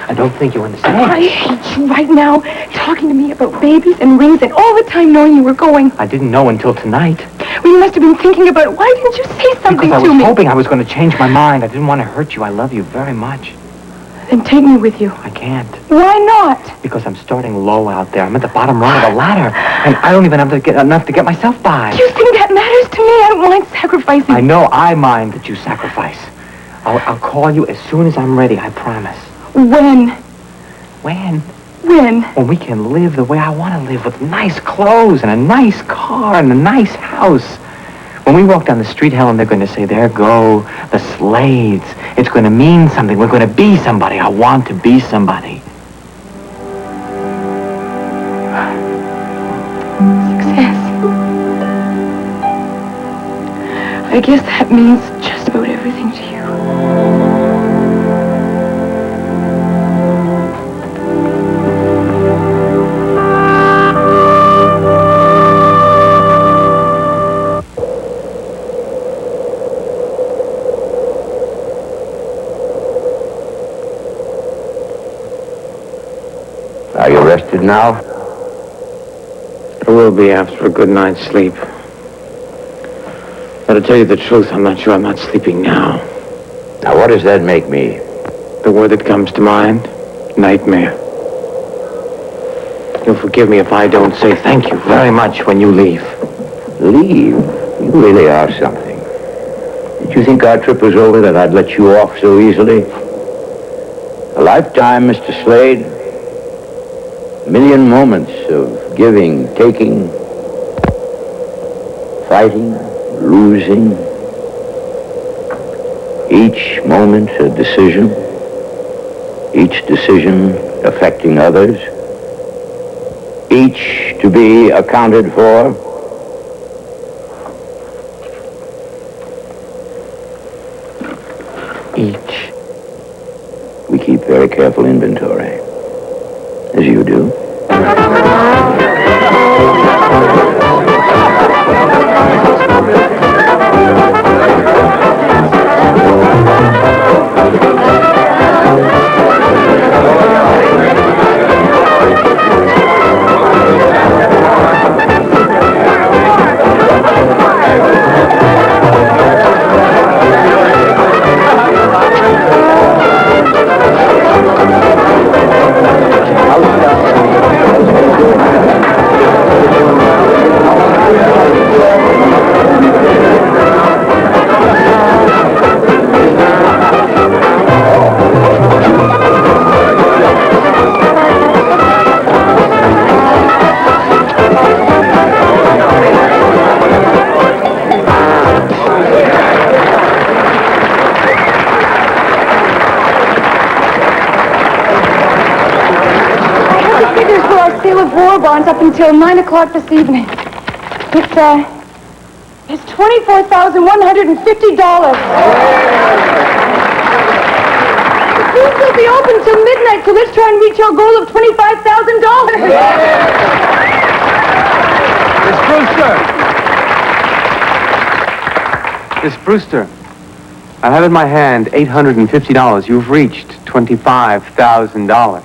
I don't think you understand. I hate you right now, talking to me about babies and rings and all the time knowing you were going. I didn't know until tonight. Well, you must have been thinking about it. Why didn't you say something Because I to was me? hoping I was going to change my mind. I didn't want to hurt you. I love you very much. Then take me with you. I can't. Why not? Because I'm starting low out there. I'm at the bottom rung of the ladder. And I don't even have to get enough to get myself by. You think that matters to me? I don't mind sacrificing. I know I mind that you sacrifice. I'll call you as soon as I'm ready, I promise. When? When? When? When we can live the way I want to live, with nice clothes and a nice car and a nice house. When we walk down the street, Helen, they're going to say, there go the Slades. It's going to mean something. We're going to be somebody. I want to be somebody. Success. I guess that means just about everything to you. Are you rested now? I will be after a good night's sleep. But to tell you the truth, I'm not sure I'm not sleeping now. Now, what does that make me? The word that comes to mind, nightmare. You'll forgive me if I don't say thank you very much when you leave. Leave? You really are something. Did you think our trip was over, that I'd let you off so easily? A lifetime, Mr. Slade. A million moments of giving, taking, fighting, losing. Each moment a decision. Each decision affecting others. Each to be accounted for. Each. We keep very careful inventory. As you do. Bonds up until 9 o'clock this evening. It's $24,150. The booth will be open till midnight, so let's try and reach our goal of $25,000. Miss Brewster, I have in my hand $850. You've reached $25,000.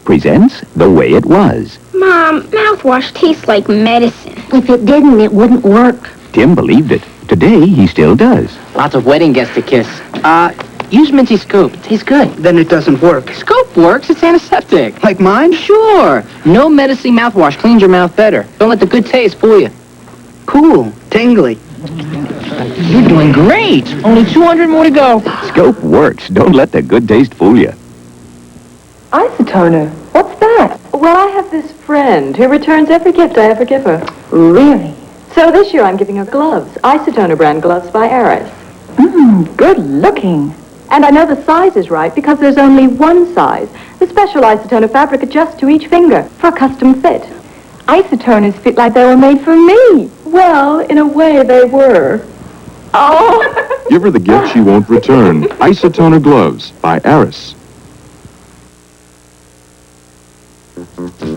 Presents The Way It Was. Mom, mouthwash tastes like medicine. If it didn't, it wouldn't work. Tim believed it. Today, he still does. Lots of wedding guests to kiss. Use Minty Scoop. It tastes good. Then it doesn't work. Scoop works. It's antiseptic. Like mine? Sure. No medicine mouthwash cleans your mouth better. Don't let the good taste fool you. Cool. Tingly. You're doing great. Only 200 more to go. Scope works. Don't let the good taste fool you. Isotoner? What's that? Well, I have this friend who returns every gift I ever give her. Really? So this year I'm giving her gloves. Isotoner brand gloves by Eris. Good looking. And I know the size is right because there's only one size. The special Isotoner fabric adjusts to each finger for a custom fit. Isotoners fit like they were made for me. Well, in a way they were. Oh! Give her the gift she won't return. Isotoner gloves by Eris.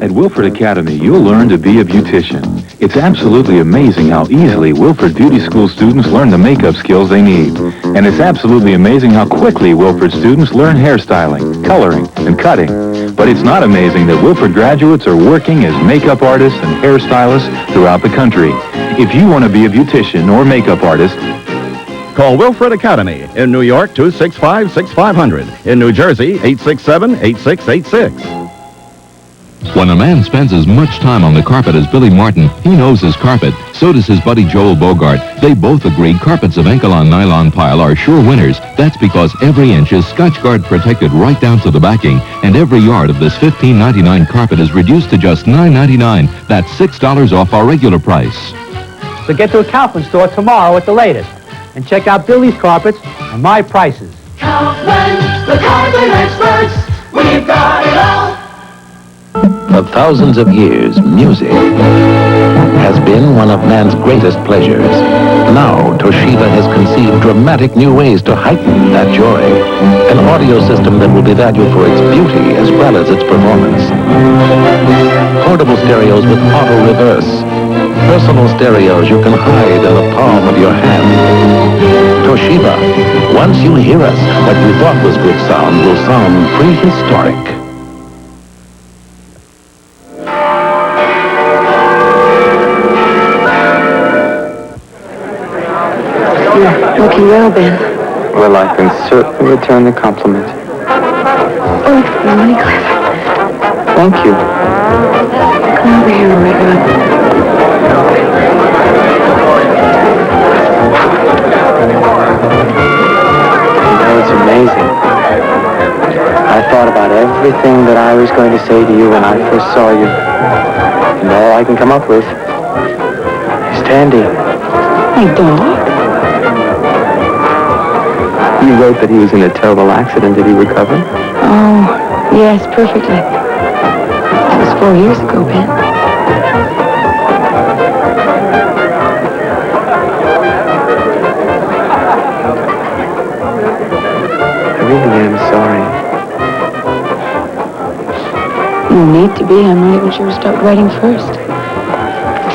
At Wilford Academy, you'll learn to be a beautician. It's absolutely amazing how easily Wilford Beauty School students learn the makeup skills they need. And it's absolutely amazing how quickly Wilford students learn hairstyling, coloring, and cutting. But it's not amazing that Wilford graduates are working as makeup artists and hairstylists throughout the country. If you want to be a beautician or makeup artist, call Wilfred Academy. In New York, 265-6500. In New Jersey, 867-8686. When a man spends as much time on the carpet as Billy Martin, he knows his carpet. So does his buddy Joel Bogart. They both agree carpets of Enkelon nylon pile are sure winners. That's because every inch is Scotchgard protected right down to the backing, and every yard of this $15.99 carpet is reduced to just $9.99. That's $6 off our regular price. So get to a Kaufman store tomorrow at the latest. and check out Billy's Carpets and my prices. Kaufman, the carpet experts, we've got it all. For thousands of years, music has been one of man's greatest pleasures. Now, Toshiba has conceived dramatic new ways to heighten that joy. An audio system that will be valued for its beauty as well as its performance. Portable stereos with auto reverse. Personal stereos you can hide in the palm of your hand. Toshiba, once you hear us, what you thought was good sound will sound prehistoric. Looking well, Ben. Well, I can certainly return the compliment. Oh, it's the money clip. Thank you. Come over here, all right, Rod. You know, it's amazing. I thought about everything that I was going to say to you when I first saw you. And all I can come up with is Tandy. My dog? You wrote that he was in a terrible accident. Did he recover? Oh, yes, perfectly. That was 4 years ago, Ben. I really am sorry. You need to be. I'm not even sure who stopped writing first.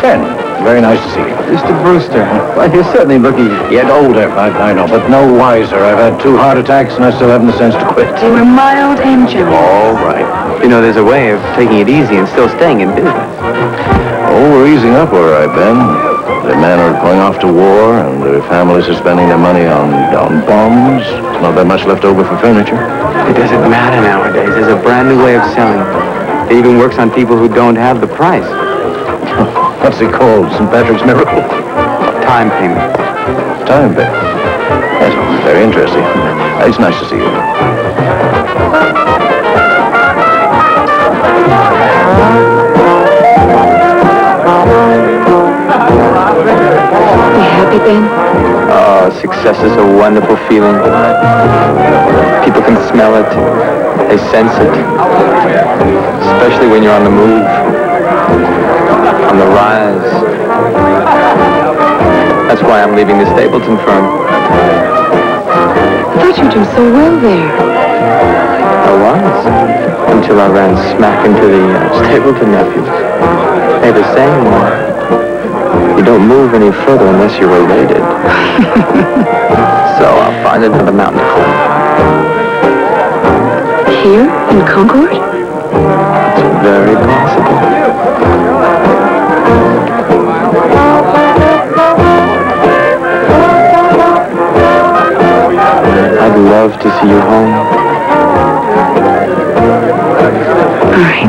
Ben, very nice to see you. Mr. Brewster. Well, you're certainly looking yet older, I know, but no wiser. I've had 2 heart attacks and I still haven't the sense to quit. You were mild and gentle. All right. You know, there's a way of taking it easy and still staying in business. Oh, we're easing up all right, Ben. The men are going off to war and their families are spending their money on bombs. There's not that much left over for furniture. It doesn't matter nowadays. There's a brand new way of selling. It even works on people who don't have the price. What's it called? St. Patrick's Miracle? Time payment. Time payment. That's very interesting. It's nice to see you. You happy, Ben? Oh, success is a wonderful feeling. People can smell it. They sense it. Especially when you're on the move. On the rise. That's why I'm leaving the Stapleton firm. I thought you were doing so well there. I was. Until I ran smack into the Stapleton nephews. They were saying, you don't move any further unless you're related. So I'll find another mountain to climb. Here? In Concord? It's very possible. I'd love to see you home. All right.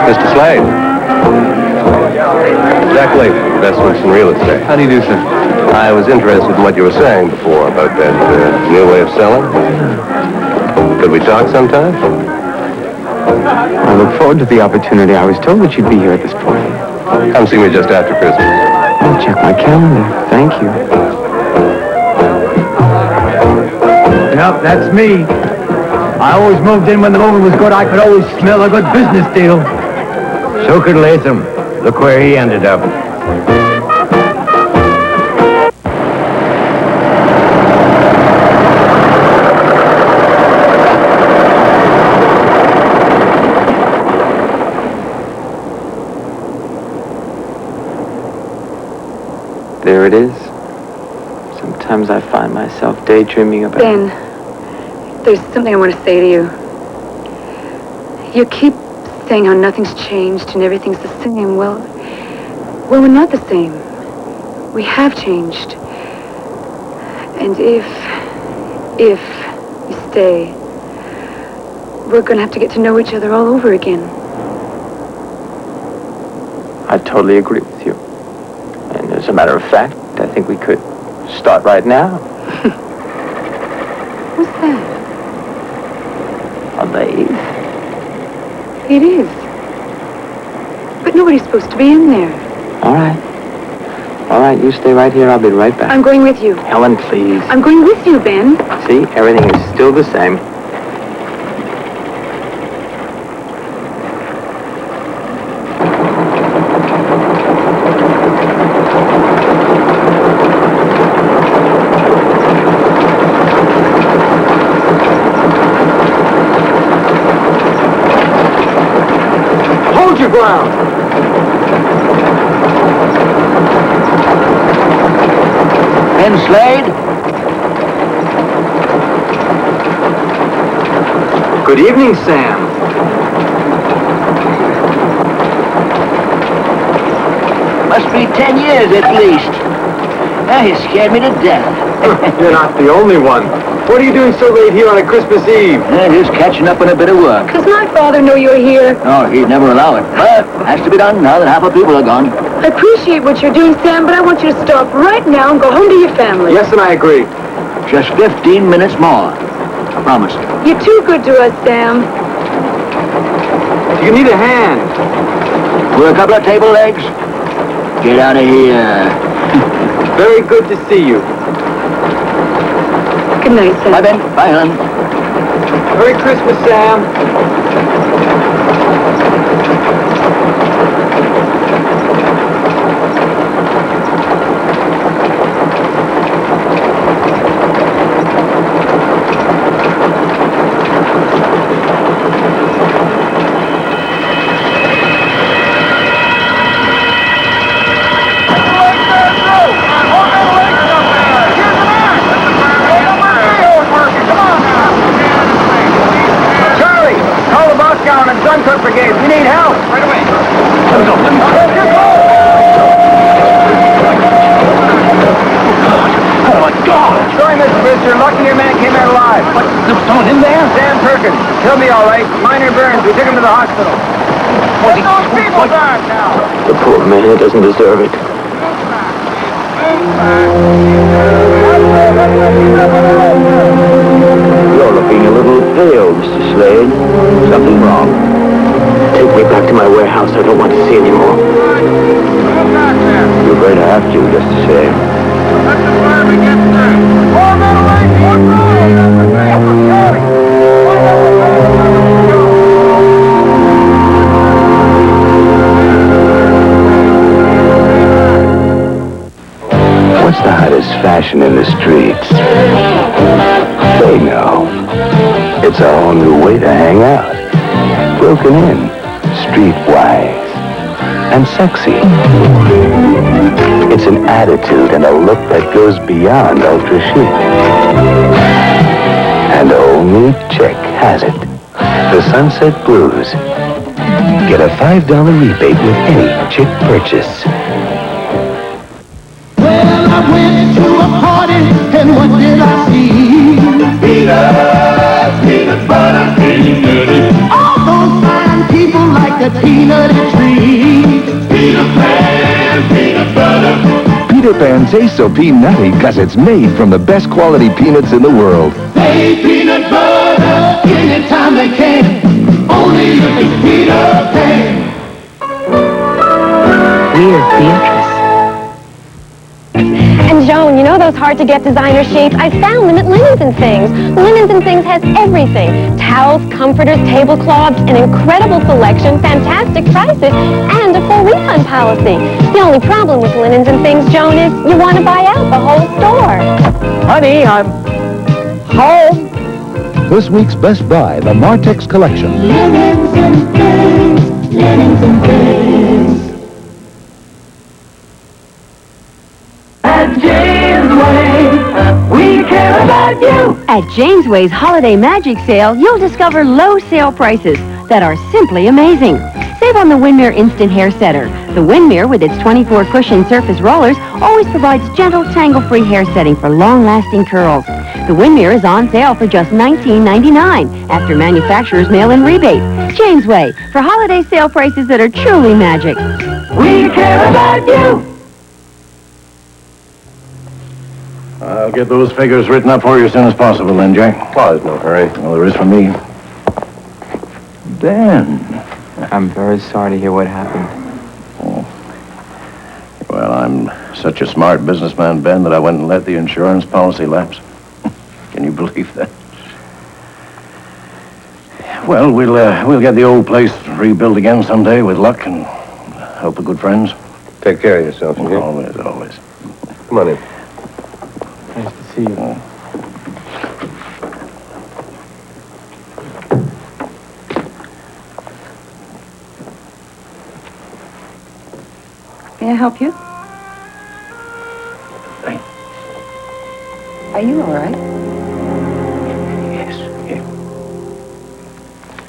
Mr. Slade. Jack Lake, Investments in Real Estate. How do you do, sir? I was interested in what you were saying before about that new way of selling. Could we talk sometime? I look forward to the opportunity. I was told that you'd be here at this point. Come see me just after Christmas. I'll check my calendar. Thank you. Yep, that's me. I always moved in when the movie was good. I could always smell a good business deal. So could Latham. Look where he ended up. There it is. Sometimes I find myself daydreaming about... Ben, there's something I want to say to you. You keep saying how nothing's changed and everything's the same. Well, we're not the same. We have changed. And if you stay, we're going to have to get to know each other all over again. I totally agree with you. And as a matter of fact, I think we could start right now. What's that? A lathe. It is. But nobody's supposed to be in there. All right. All right, you stay right here. I'll be right back. I'm going with you. Helen, please. I'm going with you, Ben. See, everything is still the same. Hold your ground! Ben Slade? Good evening, Sam. Must be 10 years at least. He scared me to death. You're not the only one. What are you doing so late here on a Christmas Eve? Just catching up on a bit of work. Does my father know you're here? Oh, he'd never allow it. But has to be done now that half the people are gone. I appreciate what you're doing, Sam, but I want you to stop right now and go home to your family. Yes, and I agree. Just 15 minutes more. I promise. You're too good to us, Sam. You need a hand. We're a couple of table legs. Get out of here. Very good to see you. Good night, Sam. Bye, Ben. Bye, hon. Merry Christmas, Sam. Dunkirk Brigade, we need help. Right away. Let me go. Oh, my God. Sorry, Mr. Fish, you're lucky your man came out alive. What? There's someone in there? Sam Perkins. He'll be all right. Minor burns. We took him to the hospital. Let those people back now. The poor man doesn't deserve it. You're looking a little pale, Mr. Slade. Something wrong? Take me back to my warehouse. I don't want to see any more. You're going to have to, just the same. What's the hottest fashion in the streets? They know. It's a whole new way to hang out. Broken in, streetwise, and sexy. It's an attitude and a look that goes beyond ultra chic. And only Chick has it. The Sunset Blues. Get a $5 rebate with any Chick purchase. Well, I went to a party, and what did I see? Peanuts, peanut butter, peanut. All those fine people like the peanut tree. Peanut man, peanut butter. Peter Pan tastes so peanutty because it's made from the best quality peanuts in the world. They peanut butter anytime they can. Only you can Peter Pan. Weird Beatrice. And Joan, you know those hard-to-get designer shapes? I found them at Linens and Things. Linens and Things has everything. Towels, comforters, tablecloths, an incredible selection, fantastic prices, and a full refund policy. The only problem with Linens and Things, Joan, is you want to buy out the whole store. Honey, I'm home. This week's Best Buy, the Martex Collection. Linens and Things, Linens and Things. At Jamesway, we care about you. At Jamesway's Holiday Magic Sale, you'll discover low sale prices that are simply amazing. Save on the Windmere Instant Hair Setter. The Windmere, with its 24 cushion surface rollers, always provides gentle, tangle-free hair setting for long-lasting curls. The Windmere is on sale for just $19.99 after manufacturer's mail-in rebate. Jamesway, for holiday sale prices that are truly magic. We care about you. I'll get those figures written up for you as soon as possible, then, Jack. Oh, there's no hurry. Well, there is for me. Ben. I'm very sorry to hear what happened. Oh. Well, I'm Such a smart businessman, Ben, that I went and let the insurance policy lapse. Can you believe that? Well, we'll get the old place rebuilt again someday with luck and help of good friends. Take care of yourself, okay? Always, always. Come on in. Nice to see you. May I help you? Are you all right?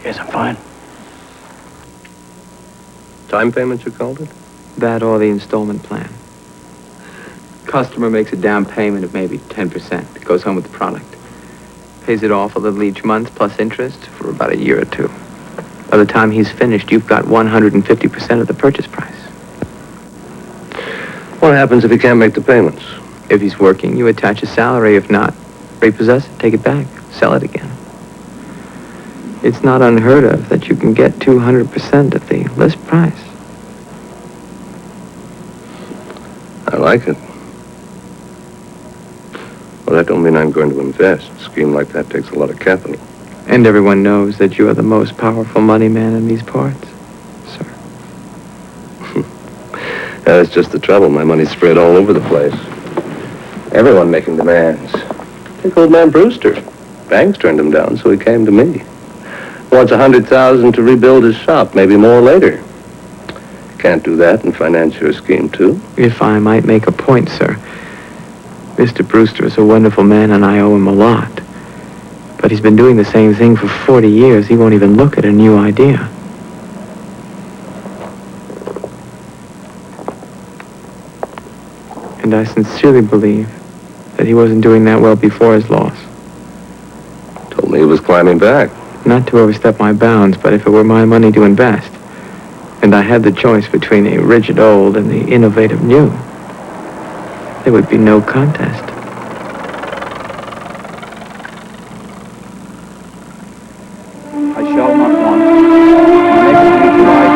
Yes, I'm fine. Time payments, you called it? That or the installment plan. Customer makes a down payment of maybe 10%. It goes home with the product. Pays it off a little each month plus interest for about a year or two. By the time he's finished, you've got 150% of the purchase price. What happens if he can't make the payments? If he's working, you attach a salary. If not, repossess it, take it back, sell it again. It's not unheard of that you can get 200% of the list price. I like it. Well, that don't mean I'm going to invest. A scheme like that takes a lot of capital. And everyone knows that you are the most powerful money man in these parts, sir. That's just the trouble. My money's spread all over the place. Everyone making demands. Take old man Brewster. Banks turned him down, so he came to me. Wants $100,000 to rebuild his shop, maybe more later. Can't do that and finance your scheme, too. If I might make a point, sir. Mr. Brewster is a wonderful man, and I owe him a lot. But he's been doing the same thing for 40 years. He won't even look at a new idea. And I sincerely believe that he wasn't doing that well before his loss. Told me he was climbing back. Not to overstep my bounds, but if it were my money to invest, and I had the choice between a rigid old and the innovative new, there would be no contest. I shall not want. Next week, lie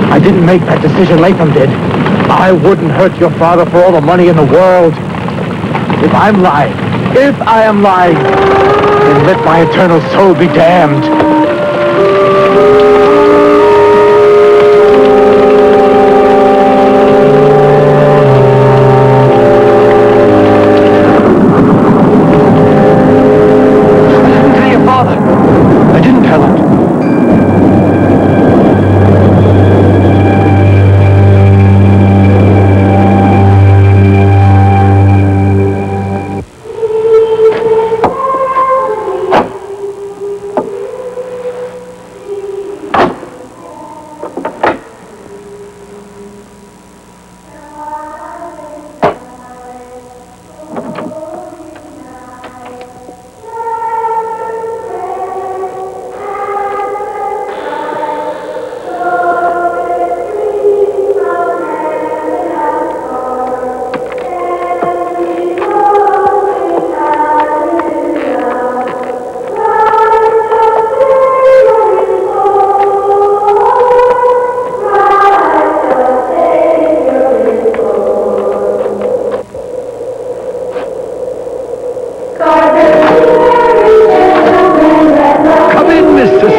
I didn't make that decision. Latham did. I wouldn't hurt your father for all the money in the world. If I am lying, then let my eternal soul be damned. I didn't tell your father. I didn't tell him.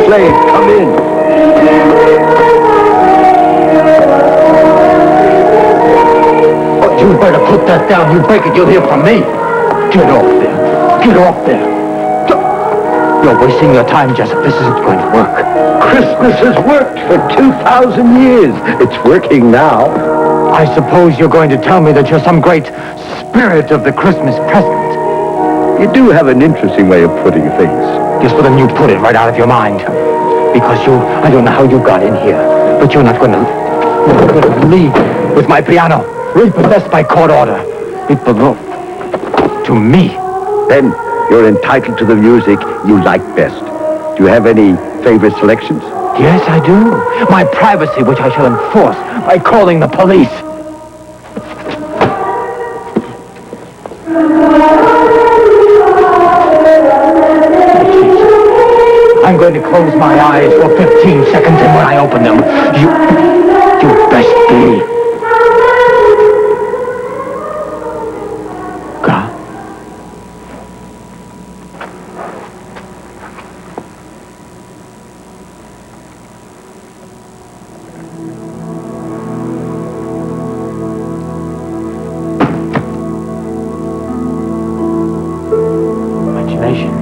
Slade, come in. Oh, you better put that down. You break it, you'll hear from me. Get off there. Get off there. You're wasting your time, Jessup. This isn't going to work. Christmas has worked for 2,000 years. It's working now. I suppose you're going to tell me that you're some great spirit of the Christmas present. You do have an interesting way of putting things. Just well, then you put it right out of your mind. Because I don't know how you got in here, but you're not going to leave with my piano, repossessed by court order. It belongs to me. Then you're entitled to the music you like best. Do you have any favorite selections? Yes, I do. My privacy, which I shall enforce by calling the police. I'm going to close my eyes for 15 seconds, and when I open them, you best be gone. Imagination.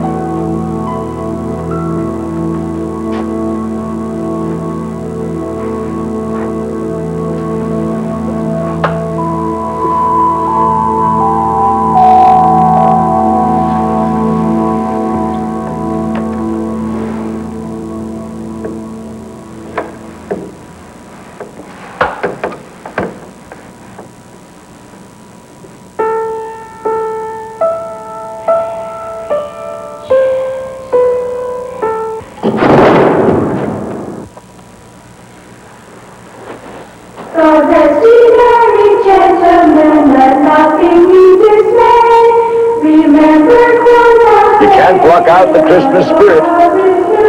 You can't block out the Christmas spirit.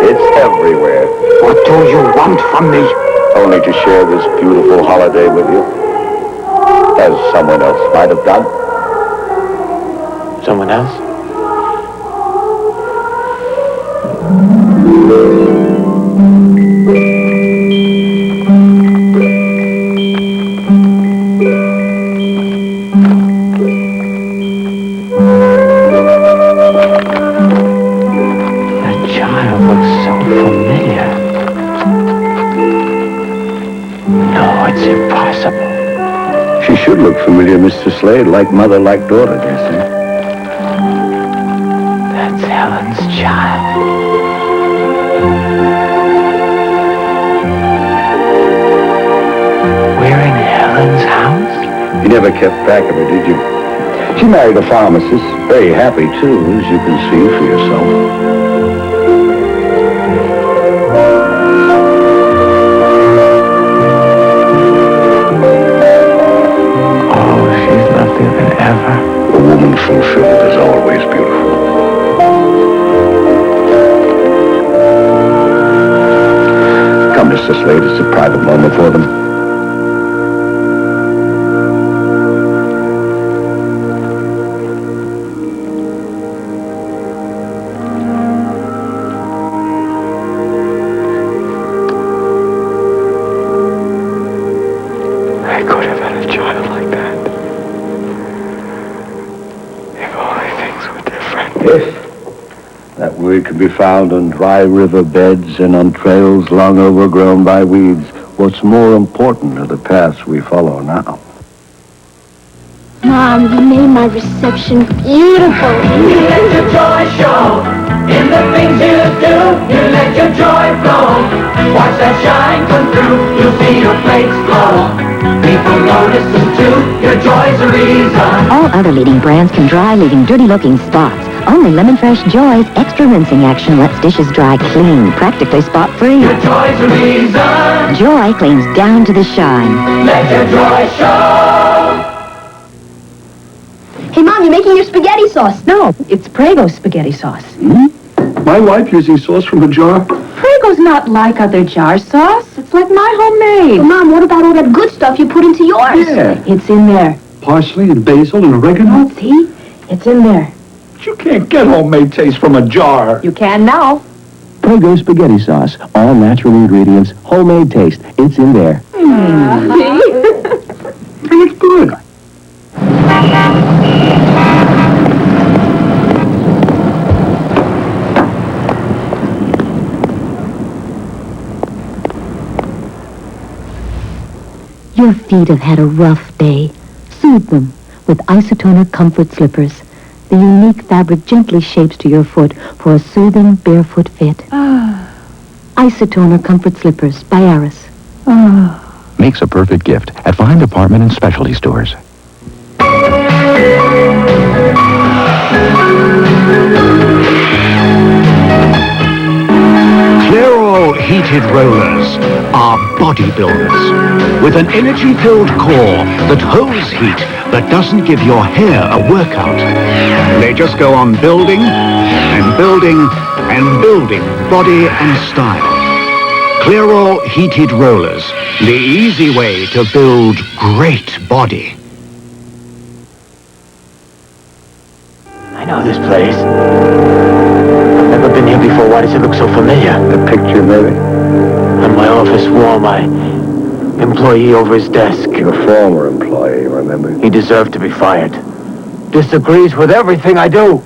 It's everywhere. What do you want from me? Only to share this beautiful holiday with you. As someone else might have done. Someone else? That child looks so familiar. No, it's impossible. She should look familiar, Mr. Slade, like mother, like daughter, do you think? That's Helen's child. We're in Helen's house? You never kept track of her, did you? She married a pharmacist. Very happy, too, as you can see for yourself. Ever. A woman fulfilled is always beautiful. Come, Mr. Slade, it's a private moment for them. I could have had a child like that. If that word can be found on dry river beds and on trails long overgrown by weeds, what's more important are the paths we follow now. Mom, you made my reception beautiful. You let your joy show in the things you do. You let your joy flow. Watch that shine come through. You'll see your face glow. People notice them too. Your joy's a reason. All other leading brands can dry, leaving dirty-looking spots. Only Lemon Fresh Joy's extra rinsing action lets dishes dry clean, practically spot-free. Your joy's a reason. Joy cleans down to the shine. Let your joy show. Hey, Mom, you're making your spaghetti sauce. No, it's Prego spaghetti sauce. My wife using sauce from a jar? Prego's not like other jar sauce. It's like my homemade. Well, Mom, what about all that good stuff you put into yours? Yeah. It's in there. Parsley and basil and oregano? See? It's in there. You can't get homemade taste from a jar. You can now. Prego spaghetti sauce. All natural ingredients. Homemade taste. It's in there. It's good. Your feet have had a rough day. Soothe them with Isotoner Comfort Slippers. The unique fabric gently shapes to your foot for a soothing barefoot fit. Isotoner Comfort Slippers by Aris. Makes a perfect gift at fine department and specialty stores. Clairol heated rollers are bodybuilders with an energy-filled core that holds heat but doesn't give your hair a workout. They just go on building and building and building body and style. Clairol heated rollers, the easy way to build great body. I know this place. I've never been here before. Why does it look so familiar? The picture, maybe. On my office wall, my employee over his desk. Your former employee, remember? He deserved to be fired. Disagrees with everything I do.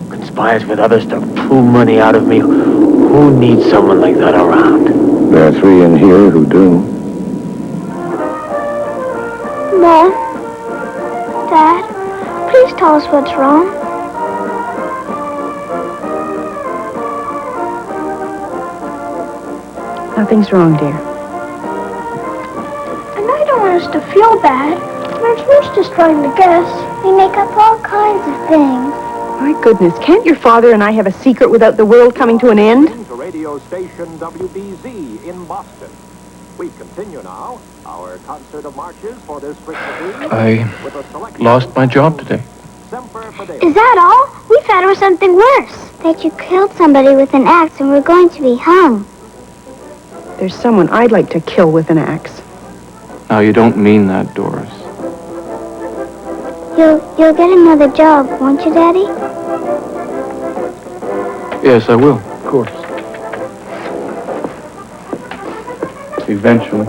Conspires with others to pull money out of me. Who needs someone like that around? There are 3 in here who do. Mom? Dad? Please tell us what's wrong. Nothing's wrong, dear. And I don't want us to feel bad. We're just trying to guess. We make up all kinds of things. My goodness, can't your father and I have a secret without the world coming to an end? To radio station WBZ in Boston. We continue now our concert of marches for this Christmas Eve. I lost my job today. Is that all? We thought it was something worse. That you killed somebody with an axe and we're going to be hung. There's someone I'd like to kill with an axe. Now, you don't mean that, Doris. You'll get another job, won't you, Daddy? Yes, I will, of course. Eventually.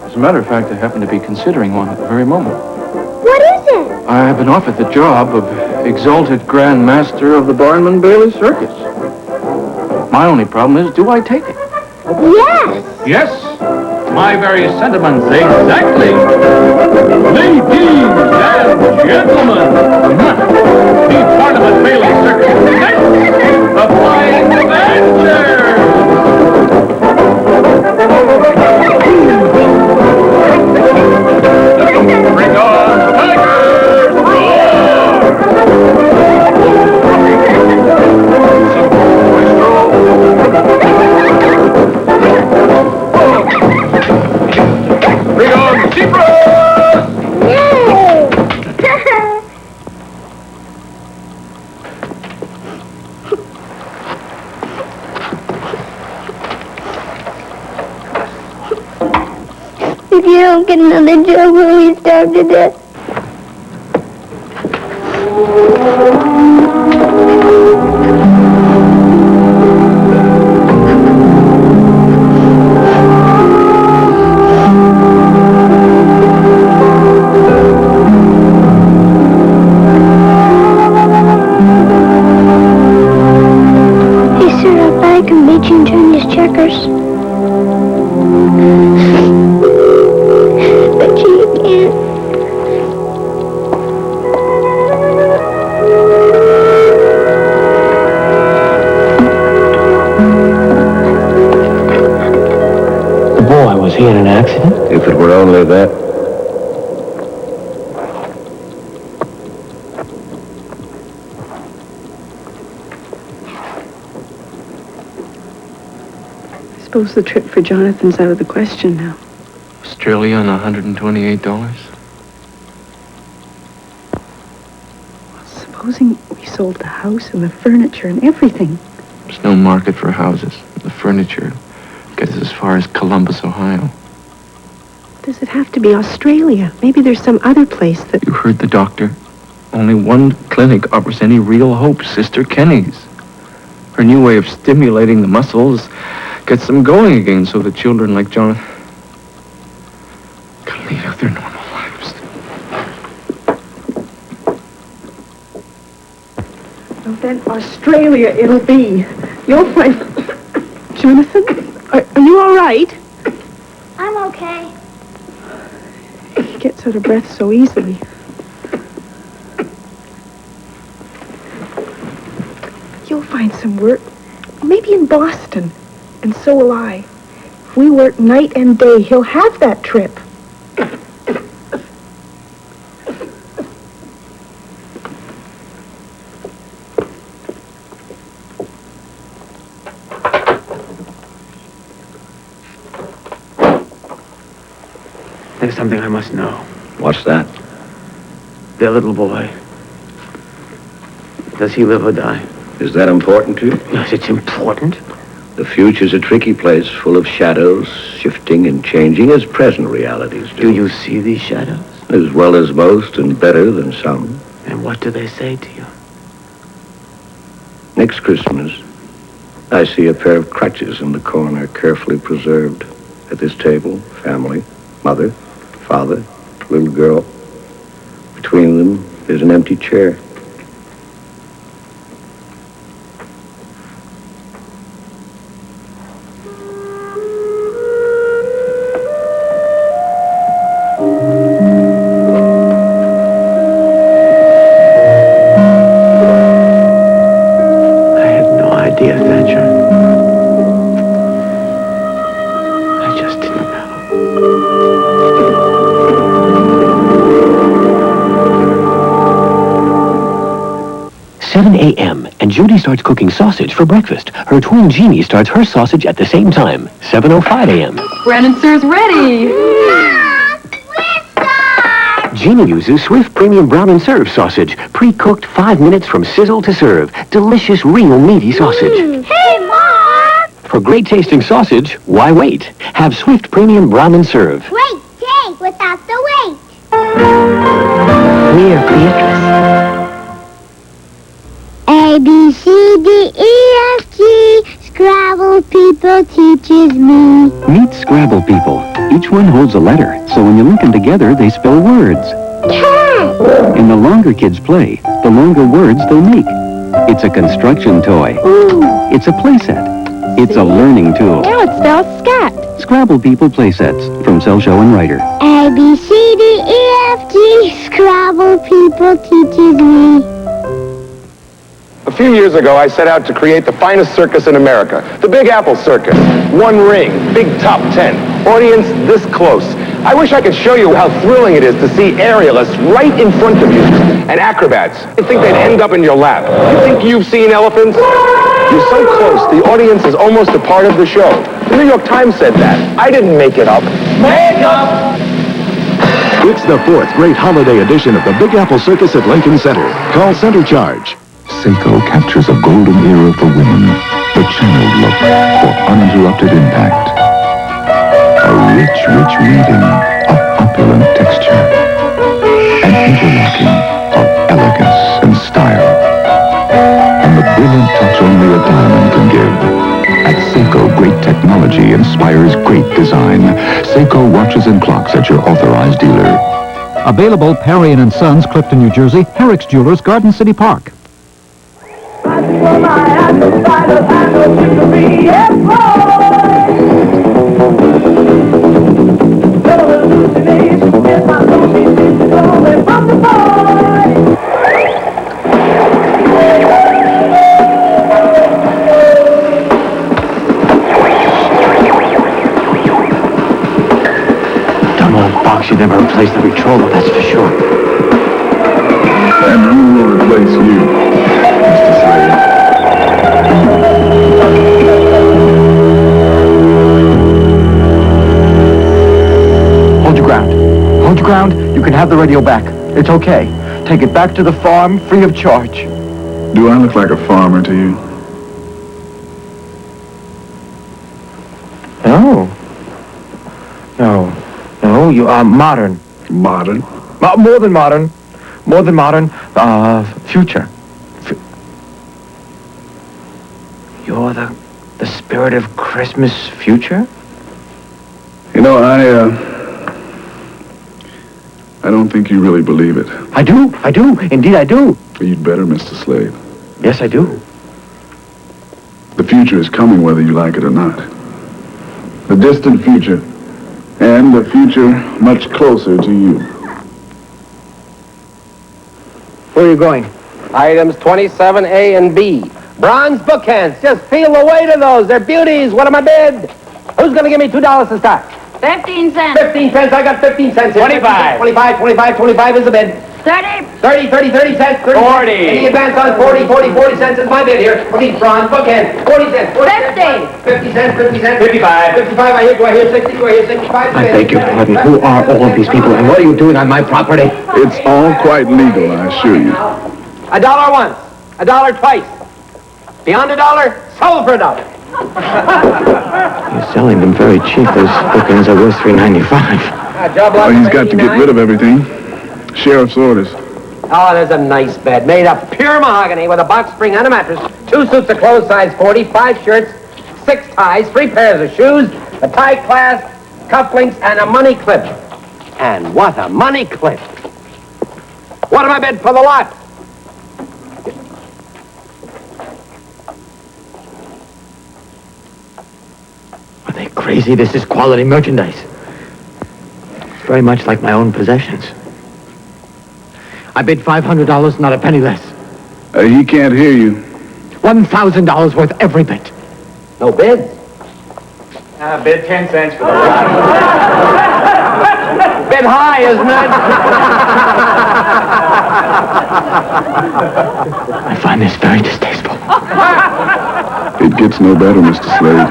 As a matter of fact, I happen to be considering one at the very moment. What is it? I've been offered the job of exalted Grand Master of the Barnum Bailey Circus. My only problem is, do I take it? Yes! Yes, my very sentiments, exactly. Ladies and gentlemen, the Barnum Bailey Circus presents the Flying Adventure! Bring on Tigers Roar! Bring on Zebras! Yay! If you don't get another job, will we starve to death? Hey, sir, if I can beat you and turn these checkers. But you can't. The boy, was he in an accident? If it were only that. I suppose the trip for Jonathan's out of the question now. Australia on $128. Supposing we sold the house and the furniture and everything. There's no market for houses. The furniture gets as far as Columbus, Ohio. Does it have to be Australia? Maybe there's some other place that... You heard the doctor. Only one clinic offers any real hope, Sister Kenny's. Her new way of stimulating the muscles gets them going again so that children like Jonathan can lead out their normal lives. Well, then Australia it'll be. You'll find... Jonathan, are you all right? I'm okay. He gets out of breath so easily. You'll find some work. Maybe in Boston. And so will I. If we work night and day, he'll have that trip. There's something I must know. What's that? Their little boy. Does he live or die? Is that important to you? Yes, it's important. The future's a tricky place, full of shadows, shifting and changing as present realities do. Do you see these shadows? As well as most and better than some. And what do they say to you? Next Christmas, I see a pair of crutches in the corner, carefully preserved. At this table, family, mother, father, little girl. Between them, there's an empty chair. Judy starts cooking sausage for breakfast. Her twin Jeannie starts her sausage at the same time, 7:05 a.m. Brandon Sir's ready. Jeannie uses Swift Premium Brown and Serve sausage, pre-cooked 5 minutes from sizzle to serve. Delicious, real meaty sausage. Hey, Mom! For great tasting sausage, why wait? Have Swift Premium Brown and Serve. Wait, take without the wait. Clear Beatrice. A, B, C, D, E, F, G, Scrabble people teaches me. Meet Scrabble people. Each one holds a letter, so when you link them together, they spell words. Cat! And the longer kids play, the longer words they make. It's a construction toy. Ooh. It's a playset. It's a learning tool. Now it spells scat. Scrabble people playsets from Cell Show and Writer. A, B, C, D, E, F, G, Scrabble people teaches me. A few years ago, I set out to create the finest circus in America, the Big Apple Circus. One ring, big top 10, audience this close. I wish I could show you how thrilling it is to see aerialists right in front of you, and acrobats. You think they'd end up in your lap. You think you've seen elephants? You're so close, the audience is almost a part of the show. The New York Times said that. I didn't make it up. Make up! It's the 4th great holiday edition of the Big Apple Circus at Lincoln Center. Call Center Charge. Seiko captures a golden era for women, the channeled look for uninterrupted impact. A rich weaving of opulent texture. An interlocking of elegance and style. And the brilliant touch only a diamond can give. At Seiko, great technology inspires great design. Seiko watches and clocks at your authorized dealer. Available Perrion & Sons, Clifton, New Jersey. Herrick's Jewelers, Garden City Park. Dumb old Fox, you never replaced the retroller, that's for sure. And who will replace you, Mr. Slade? Hold your ground. Hold your ground. You can have the radio back. It's okay. Take it back to the farm free of charge. Do I look like a farmer to you? No. No, you are modern. Modern? More than modern. More than modern. Future. You're the spirit of Christmas future? You know, I don't think you really believe it. I do. Indeed, I do. You'd better, Mr. Slade. Yes, I do. The future is coming whether you like it or not. The distant future. And a future much closer to you. Where are you going? Items 27A and B. Bronze bookends. Just feel the weight of those. They're beauties. What am I bid? Who's going to give me $2 to start? 15 cents. 15 cents. I got 15 cents here. 25. 25 is the bid. 30. 30 cents. 40. Any advance on 40 cents is my bid here. For these bronze bookends. 40 cents. 50 cents. 55. Do I hear 60? Do I hear 65? I beg your pardon. Who are all of these people, and what are you doing on my property? It's all quite legal, I assure you. $1 once. $1 twice. Beyond $1, sold for $1. You're selling them very cheap. Those bookends are worth $3.95. Oh, he's got to get rid of everything. Sheriff's orders. Oh, there's a nice bed made of pure mahogany with a box spring and a mattress, 2 suits of clothes size 40, 5 shirts, 6 ties, 3 pairs of shoes, a tie clasp, cufflinks, and a money clip. And what a money clip. What am I bid for the lot? Are they crazy? This is quality merchandise. It's very much like my own possessions. I bid $500, not a penny less. He can't hear you. $1,000 worth every bit. No bids? Bid 10 cents for the Bit high, isn't it? I find this very distasteful. It gets no better, Mr. Slade.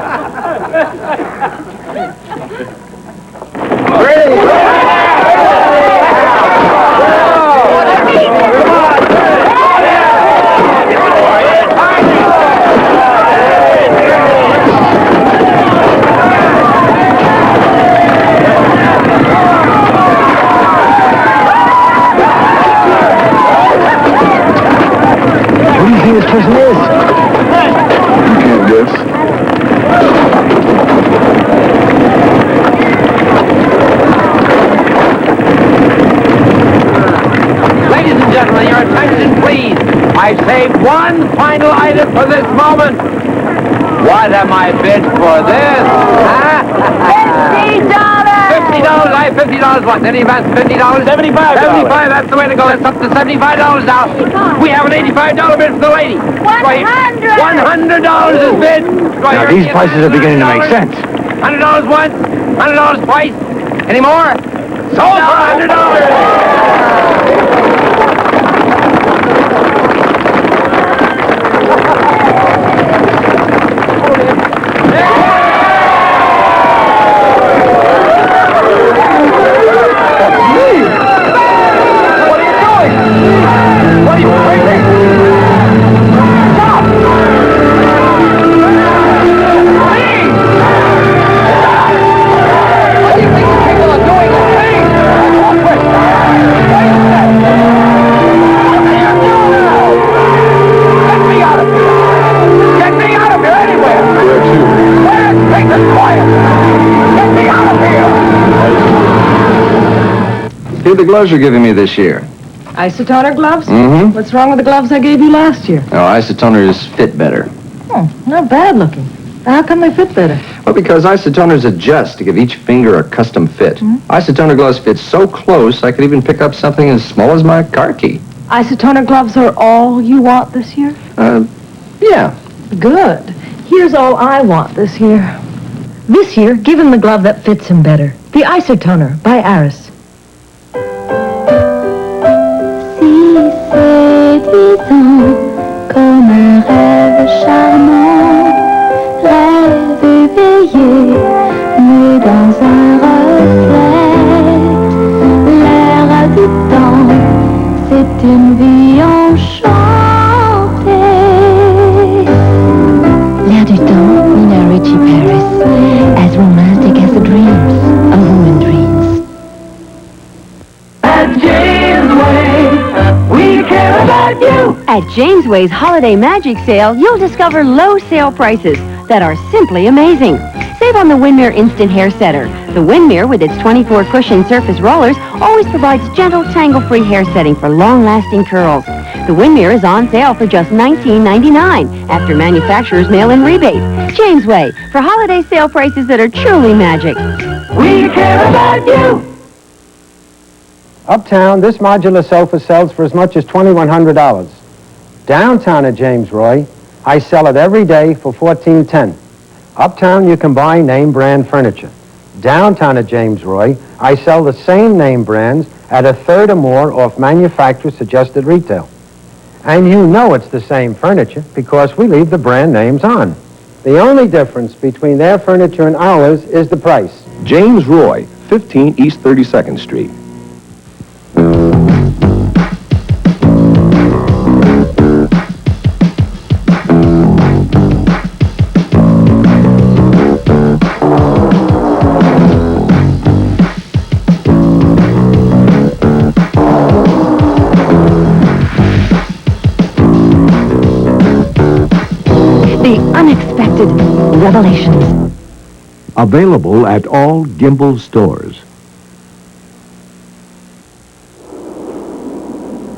Who do you think this person is? You can't guess. Ladies and gentlemen, your attention, please. I've saved one final item for this moment. What am I bid for this? Huh? $50! $50. I have $50 what? Any advance $50? $75. 75, that's the way to go. It's up to $75 now. We have an $85 bid for the lady. $100 is bid. Now, these prices are beginning to make sense. $100 once, $100 twice. Any more? Sold for $100. See the gloves you're giving me this year. Isotoner gloves? Mm-hmm. What's wrong with the gloves I gave you last year? No, isotoners fit better. Oh, not bad looking. How come they fit better? Well, because isotoners adjust to give each finger a custom fit. Isotoner gloves fit so close, I could even pick up something as small as my car key. Isotoner gloves are all you want this year? Yeah. Good. Here's all I want this year. This year, give him the glove that fits him better. The Isotoner by Aris. Séduisant comme un rêve charmant, rêve éveillé, né dans un reflet, l'air du temps, c'est une vie enchantée. L'air du temps, Nina Ricci Paris, as romantic as the dreams a woman dreams. At Jamesway, we care about you. At Jamesway's Holiday Magic Sale, you'll discover low sale prices that are simply amazing. Save on the Windmere Instant Hair Setter. The Windmere, with its 24 cushion surface rollers, always provides gentle, tangle-free hair setting for long-lasting curls. The Windmere is on sale for just $19.99 after manufacturer's mail-in rebate. Jamesway, for holiday sale prices that are truly magic. We care about you. Uptown, this modular sofa sells for as much as $2,100. Downtown at James Roy, I sell it every day for $14.10. Uptown, you can buy name brand furniture. Downtown at James Roy, I sell the same name brands at a third or more off manufacturer's suggested retail. And you know it's the same furniture because we leave the brand names on. The only difference between their furniture and ours is the price. James Roy, 15 East 32nd Street. Unexpected revelations. Available at all Gimbel stores.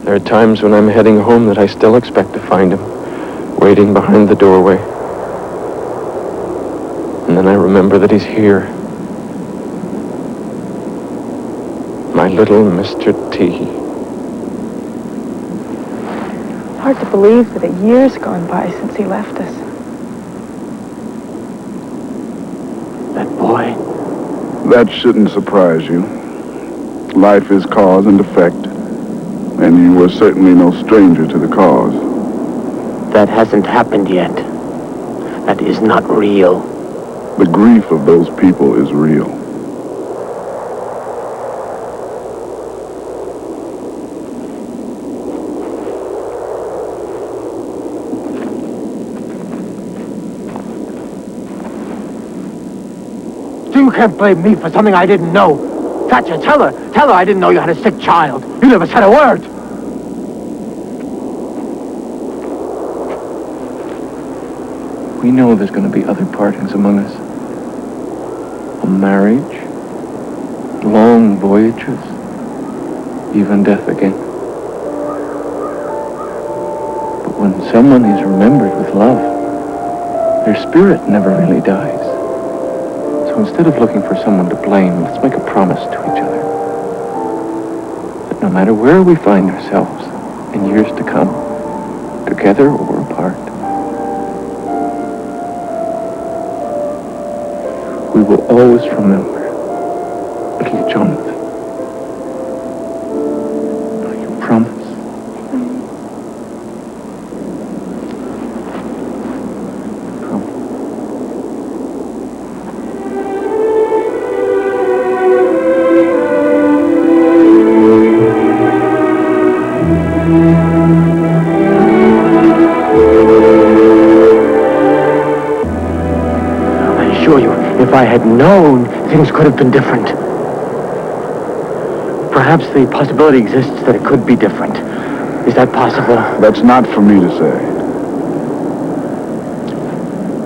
There are times when I'm heading home that I still expect to find him, waiting behind the doorway. And then I remember that he's here. My little Mr. T. Hard to believe that a year's gone by since he left us. That boy. That shouldn't surprise you. Life is cause and effect, and you were certainly no stranger to the cause. That hasn't happened yet. That is not real. The grief of those people is real. You can't blame me for something I didn't know. Thatcher, tell her I didn't know you had a sick child. You never said a word. We know there's going to be other partings among us. A marriage, long voyages, even death again. But when someone is remembered with love, their spirit never really dies. So instead of looking for someone to blame, let's make a promise to each other that no matter where we find ourselves in years to come, together or apart, we will always remember little Jonathan. Now you promise? If I had known, things could have been different. Perhaps the possibility exists that it could be different. Is that possible? That's not for me to say.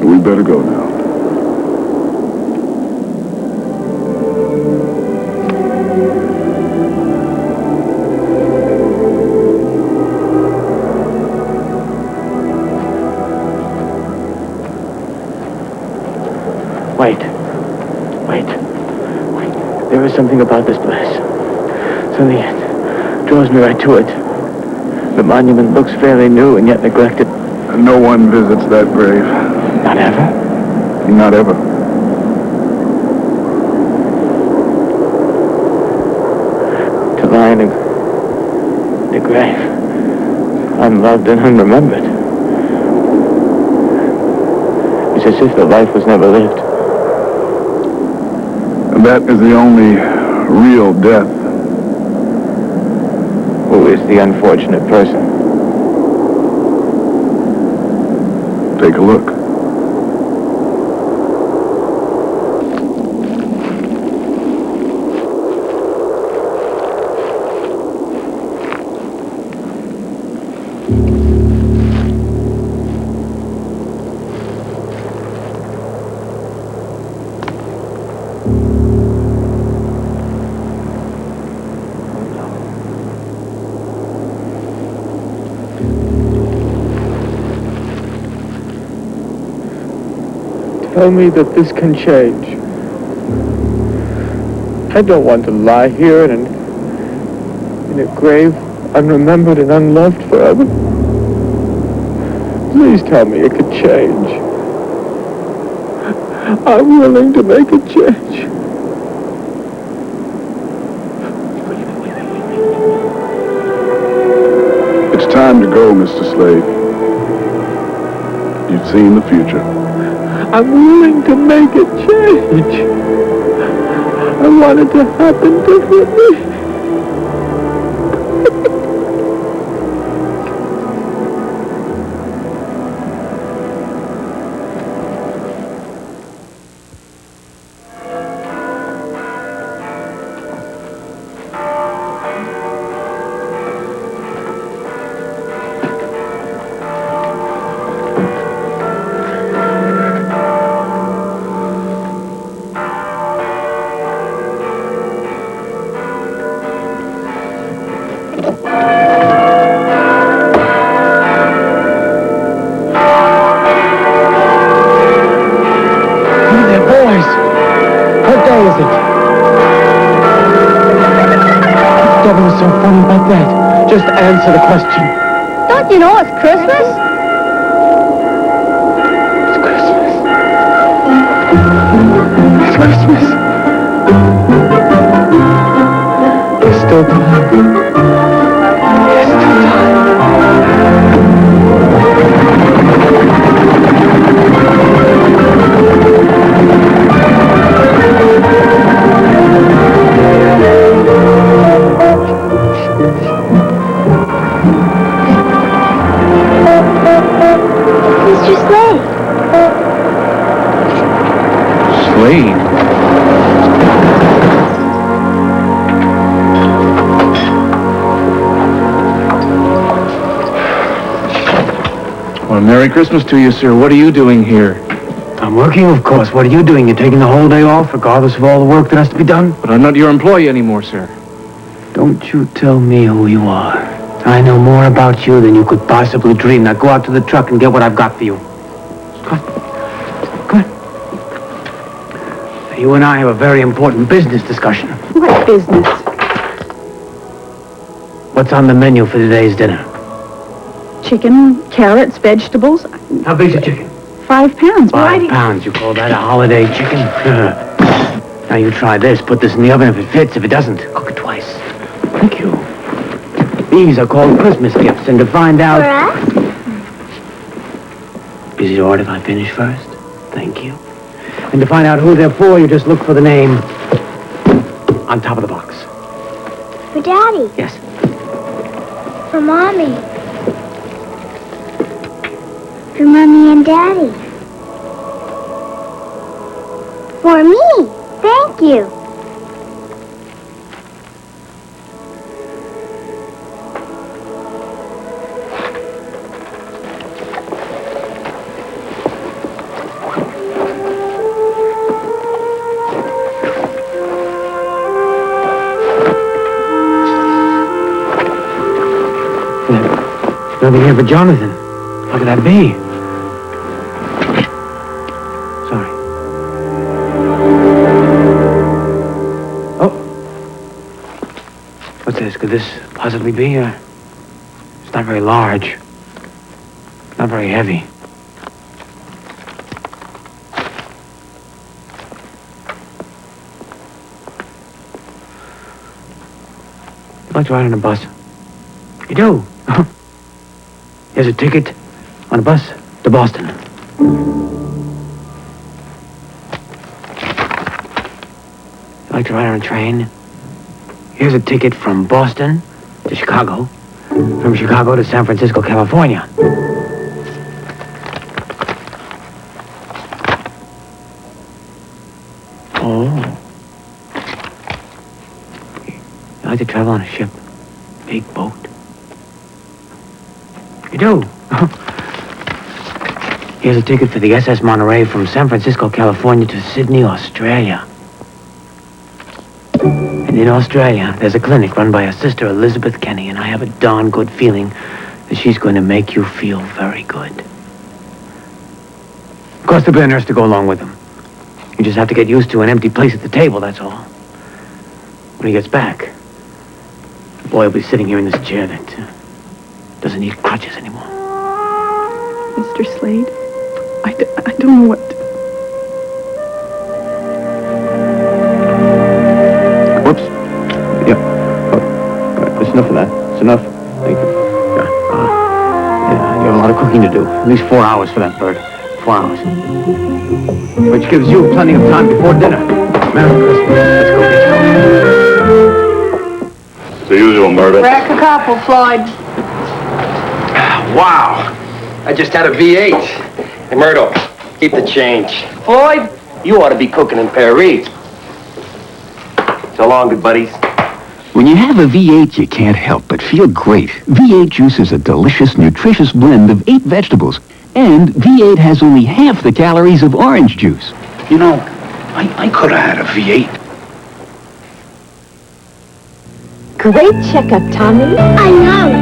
We better go now. There is something about this place. Something that draws me right to it. The monument looks fairly new and yet neglected. No one visits that grave. Not ever? Not ever. To lie in a grave, unloved and unremembered. It's as if the life was never lived. That is the only real death. Who is the unfortunate person? Take a look. Tell me that this can change. I don't want to lie here in a grave unremembered and unloved forever. Please tell me it could change. I'm willing to make a change. It's time to go, Mr. Slade. You've seen the future. I'm willing to make a change. I want it to happen differently. So funny about that. Just answer the question. Don't you know it's Christmas? It's Christmas. It's Christmas. There's still time. There's still time. Mr. Slade. Slade? Well, Merry Christmas to you, sir. What are you doing here? I'm working, of course. What are you doing? You're taking the whole day off, regardless of all the work that has to be done? But I'm not your employee anymore, sir. Don't you tell me who you are. I know more about you than you could possibly dream. Now go out to the truck and get what I've got for you. Come on. You and I have a very important business discussion. What business? What's on the menu for today's dinner? Chicken, carrots, vegetables. How big's a chicken? 5 pounds. 5 pounds. You call that a holiday chicken? Now you try this. Put this in the oven if it fits. If it doesn't, cook it twice. Thank you. These are called Christmas gifts, and to find out... For us? Is it all right if I finish first? Thank you. And to find out who they're for, you just look for the name on top of the box. For Daddy. Yes. For Mommy. For Mommy and Daddy. For me. Thank you. Nothing here for Jonathan. How could that be? Sorry. Oh. What's this? Could this possibly be? It's not very large. Not very heavy. You'd like to ride on a bus? You do? Here's a ticket on a bus to Boston. You like to ride on a train? Here's a ticket from Boston to Chicago, from Chicago to San Francisco, California. Oh. You like to travel on a ship? Big boat? You do? Here's a ticket for the SS Monterey from San Francisco, California to Sydney, Australia. And in Australia, there's a clinic run by a sister, Elizabeth Kenny, and I have a darn good feeling that she's going to make you feel very good. Of course, there'll be a nurse to go along with them. You just have to get used to an empty place at the table, that's all. When he gets back, the boy will be sitting here in this chair that doesn't need crutches anymore. Mr. Slade. I don't know what to... Whoops. Yeah. Oh, that's enough of that. It's enough. Thank you. Yeah, you have a lot of cooking to do. At least 4 hours for that bird. 4 hours. Which gives you plenty of time before dinner. Merry Christmas. Let's go get going. The usual murder. Crack a couple, Floyd. Wow. I just had a V8. Hey, Myrtle, keep the change. Floyd, you ought to be cooking in Paris. So long, good buddies. When you have a V8, you can't help but feel great. V8 juice is a delicious, nutritious blend of 8 vegetables. And V8 has only half the calories of orange juice. You know, I could have had a V8. Great checkup, Tommy. I know.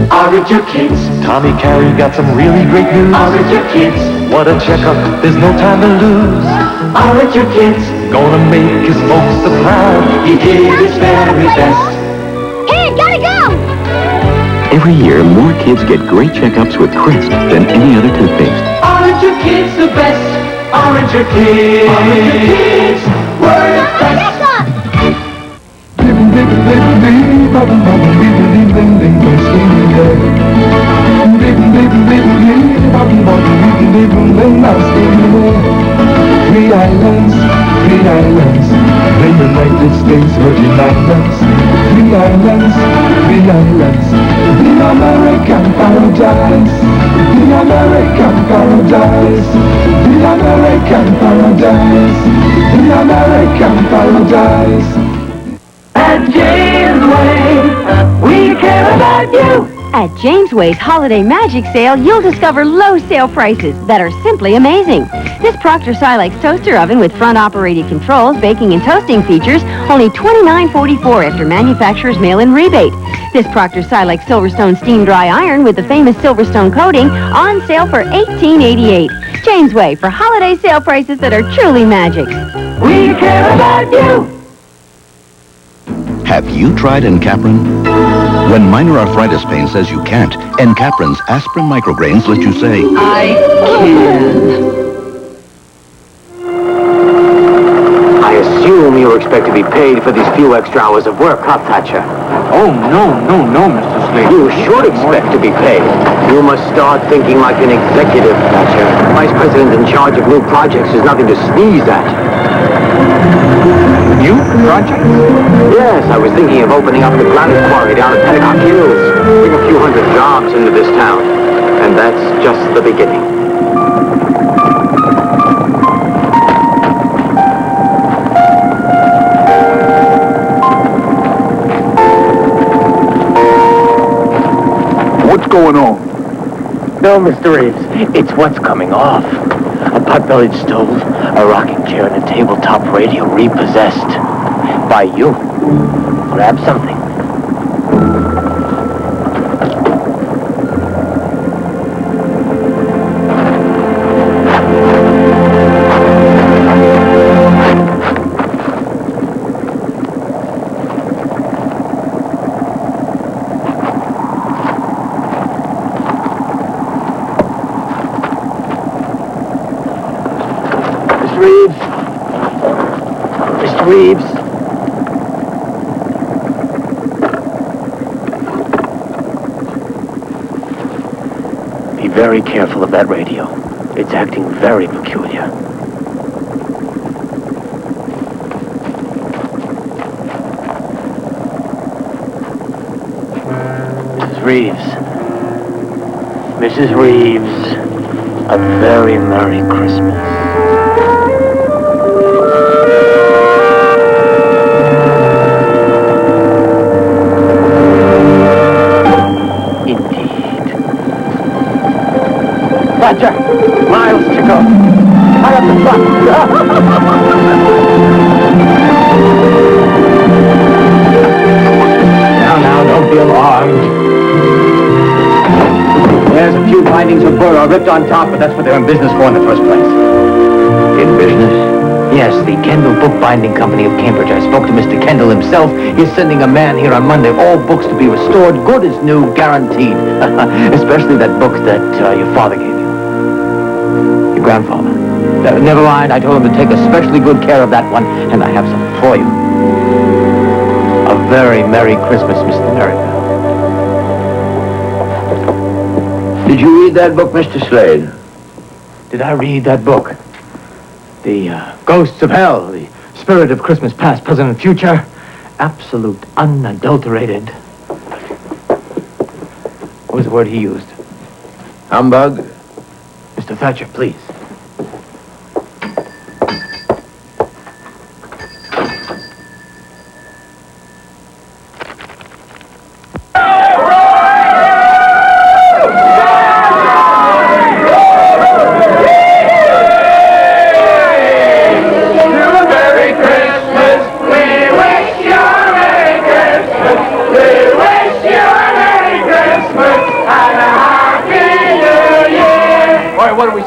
Aren't your kids? Tommy Carey got some really great news. Aren't your kids? What a checkup, there's no time to lose. Aren't your kids? Gonna make his folks so proud. He did his very best. Hey, gotta go! Every year, more kids get great checkups with Crest than any other toothpaste. Aren't your kids the best? Aren't your kids? Aren't your kids? We're the best. Three islands, the United States Virgin Islands. Three islands, the American paradise. The American paradise. The American paradise. The American paradise. At Jamesway, we care about you. At Jamesway's Holiday Magic Sale, you'll discover low sale prices that are simply amazing. This Proctor Silex toaster oven with front-operated controls, baking and toasting features, only $29.44 after manufacturer's mail-in rebate. This Proctor Silex Silverstone steam dry iron with the famous Silverstone coating, on sale for $18.88. Jamesway for holiday sale prices that are truly magic. We care about you. Have you tried Encaprin? When minor arthritis pain says you can't, Encaprin's aspirin micrograins let you say, I can. I assume you expect to be paid for these few extra hours of work, huh, Thatcher? Oh, no, Mr. Slade. You should expect to be paid. You must start thinking like an executive, Thatcher. Vice president in charge of new projects is nothing to sneeze at. New project? Yes, I was thinking of opening up the granite quarry down at Pentagon Hills. Bring a few hundred jobs into this town. And that's just the beginning. What's going on? No, Mr. Reeves, it's what's coming off. A pot-bellied stove, a rocking chair, and a tabletop radio repossessed. By you. Grab something. Mr. Reeves. Be very careful of that radio. It's acting very peculiar. Mrs. Reeves. Mrs. Reeves. A very Merry Christmas. Roger, miles to go. Hurry up the truck. Now, don't be alarmed. There's a few bindings of burr ripped on top, but that's what they're in business for in the first place. In business? Yes, the Kendall Bookbinding Company of Cambridge. I spoke to Mr. Kendall himself. He's sending a man here on Monday. All books to be restored, good as new, guaranteed. Especially that book that your father gave you. Your grandfather. Never mind, I told him to take especially good care of that one, and I have something for you. A very Merry Christmas, Mr. Merrick. Did you read that book, Mr. Slade? Did I read that book? The Ghosts of Hell, the Spirit of Christmas Past, Present, and Future. Absolute, unadulterated. What was the word he used? Humbug? Mr. Thatcher, please.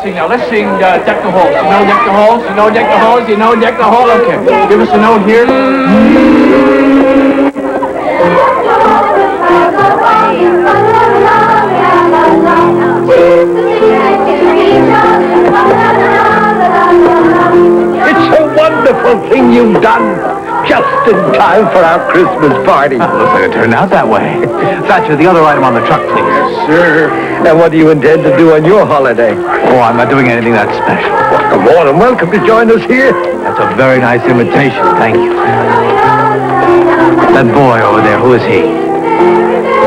Now let's sing Deck the Halls. You know Deck the Halls? You know Deck the Halls? You know Deck the Hall? Okay. Give us a note here. It's a wonderful thing you've done. Just in time for our Christmas party. Looks like it turned out that way. Thatcher, the other item on the truck, please. Yes, sir. And what do you intend to do on your holiday? Oh, I'm not doing anything that special. Come on and welcome to join us here. That's a very nice invitation. Thank you. That boy over there, who is he?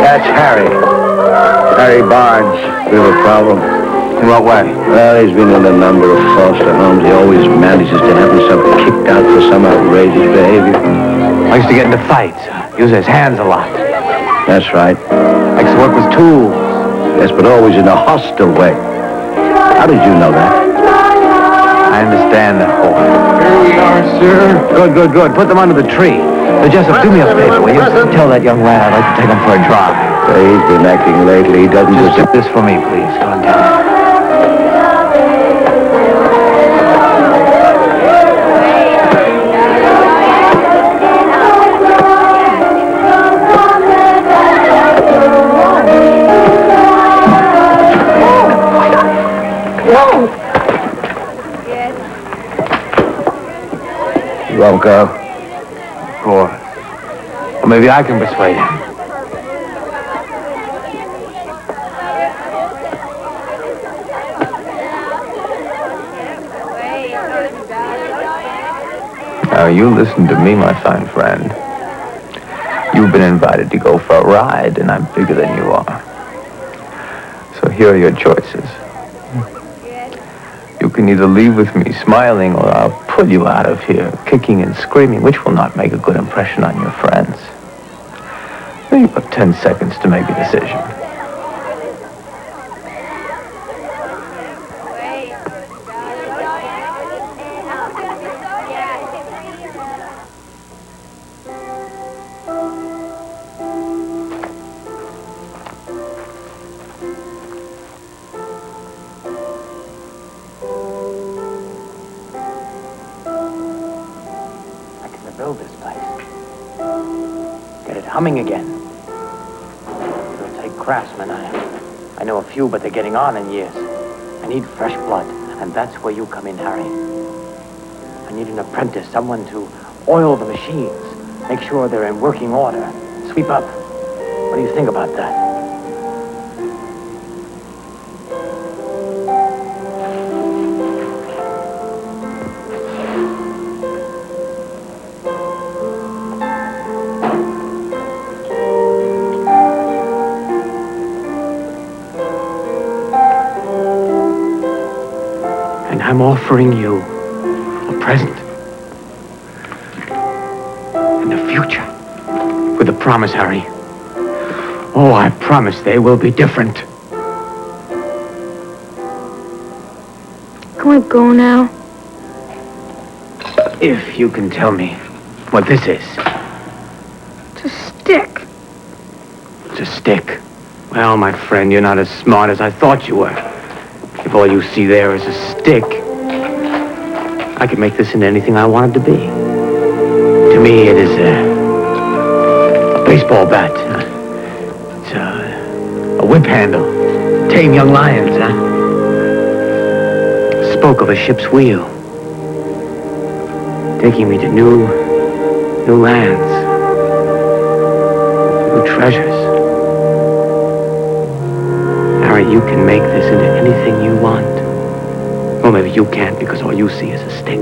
That's Harry. Harry Barnes. We have a problem. In what way? Well, he's been in a number of foster homes. He always manages to have himself kicked out for some outrageous behavior. Likes to get into fights. Uses his hands a lot. That's right. Likes to work with tools. Yes, but always in a hostile way. How did you know that? I understand that, boy. Here we are, sir. Good. Put them under the tree. Jessup, do me a favor, will you? Tell that young lad I'd like to take him for a drive. He's been acting lately. He doesn't just do this for me, please. Go on, tell him. You won't go? Of course. Well, maybe I can persuade him. Now, you listen to me, my fine friend. You've been invited to go for a ride, and I'm bigger than you are. So here are your choices. You can either leave with me smiling, or I'll pull you out of here kicking and screaming, which will not make a good impression on your friends. You have 10 seconds to make a decision. Build this place. Get it humming again. It'll take craftsmen. I know a few, but they're getting on in years. I need fresh blood, and that's where you come in, Harry. I need an apprentice, someone to oil the machines, make sure they're in working order, sweep up. What do you think about that? I'm offering you a present and a future with a promise, Harry. Oh, I promise they will be different. Can we go now? If you can tell me what this is. It's a stick. It's a stick. Well, my friend, you're not as smart as I thought you were. If all you see there is a stick, I could make this into anything I wanted to be. To me, it is a baseball bat. It's a whip handle. Tame young lions, huh? Spoke of a ship's wheel. Taking me to new lands. New treasures. Harry, you can make this into anything you want. Or maybe you can't because all you see is a stick.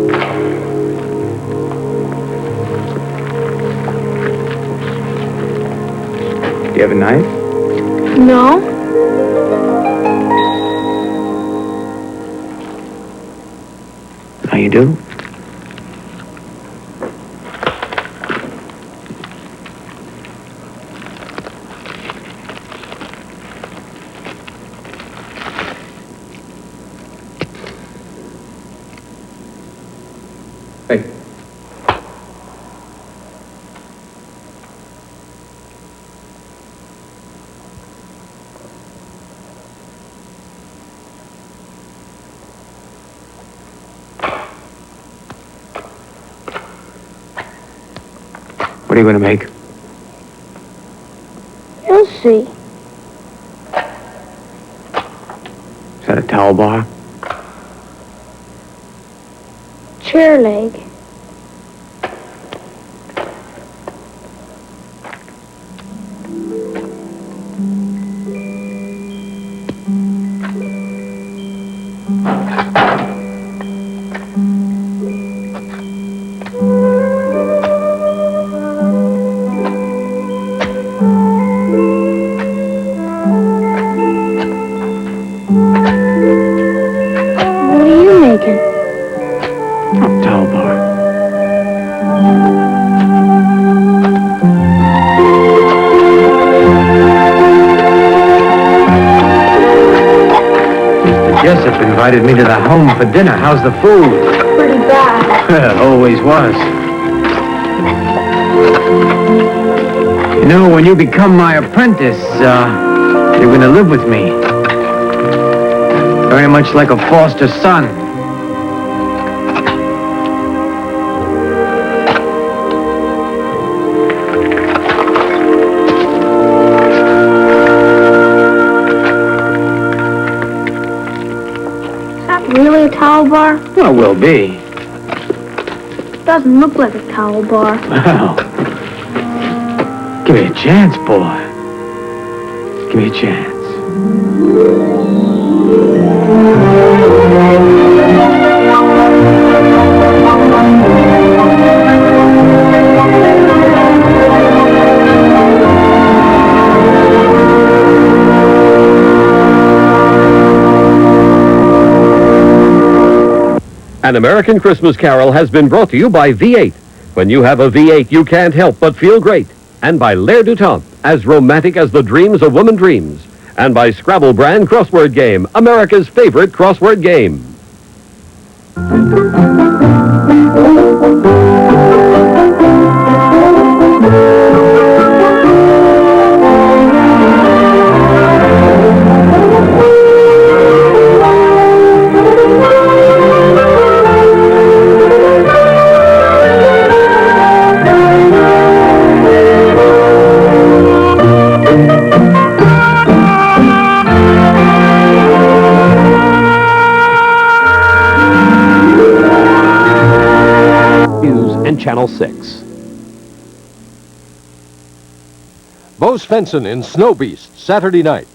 Do you have a knife? No. Now you do? Hey. What are you going to make? You'll see. Is that a towel bar? Chair leg. What are you making? Oh, towel bar. Mr. Jessup invited me to the home for dinner. How's the food? Pretty bad. Always was. You know, when you become my apprentice, you're going to live with me. Very much like a foster son. Is that really a towel bar? Well, will be. Doesn't look like a towel bar. Well, give me a chance, boy. Give me a chance. An American Christmas Carol has been brought to you by V8. When you have a V8, you can't help but feel great. And by L'air du Temps, as romantic as the dreams a woman dreams. And by Scrabble brand crossword game, America's favorite crossword game. Channel 6. Bo Svensson in Snow Beast, Saturday night.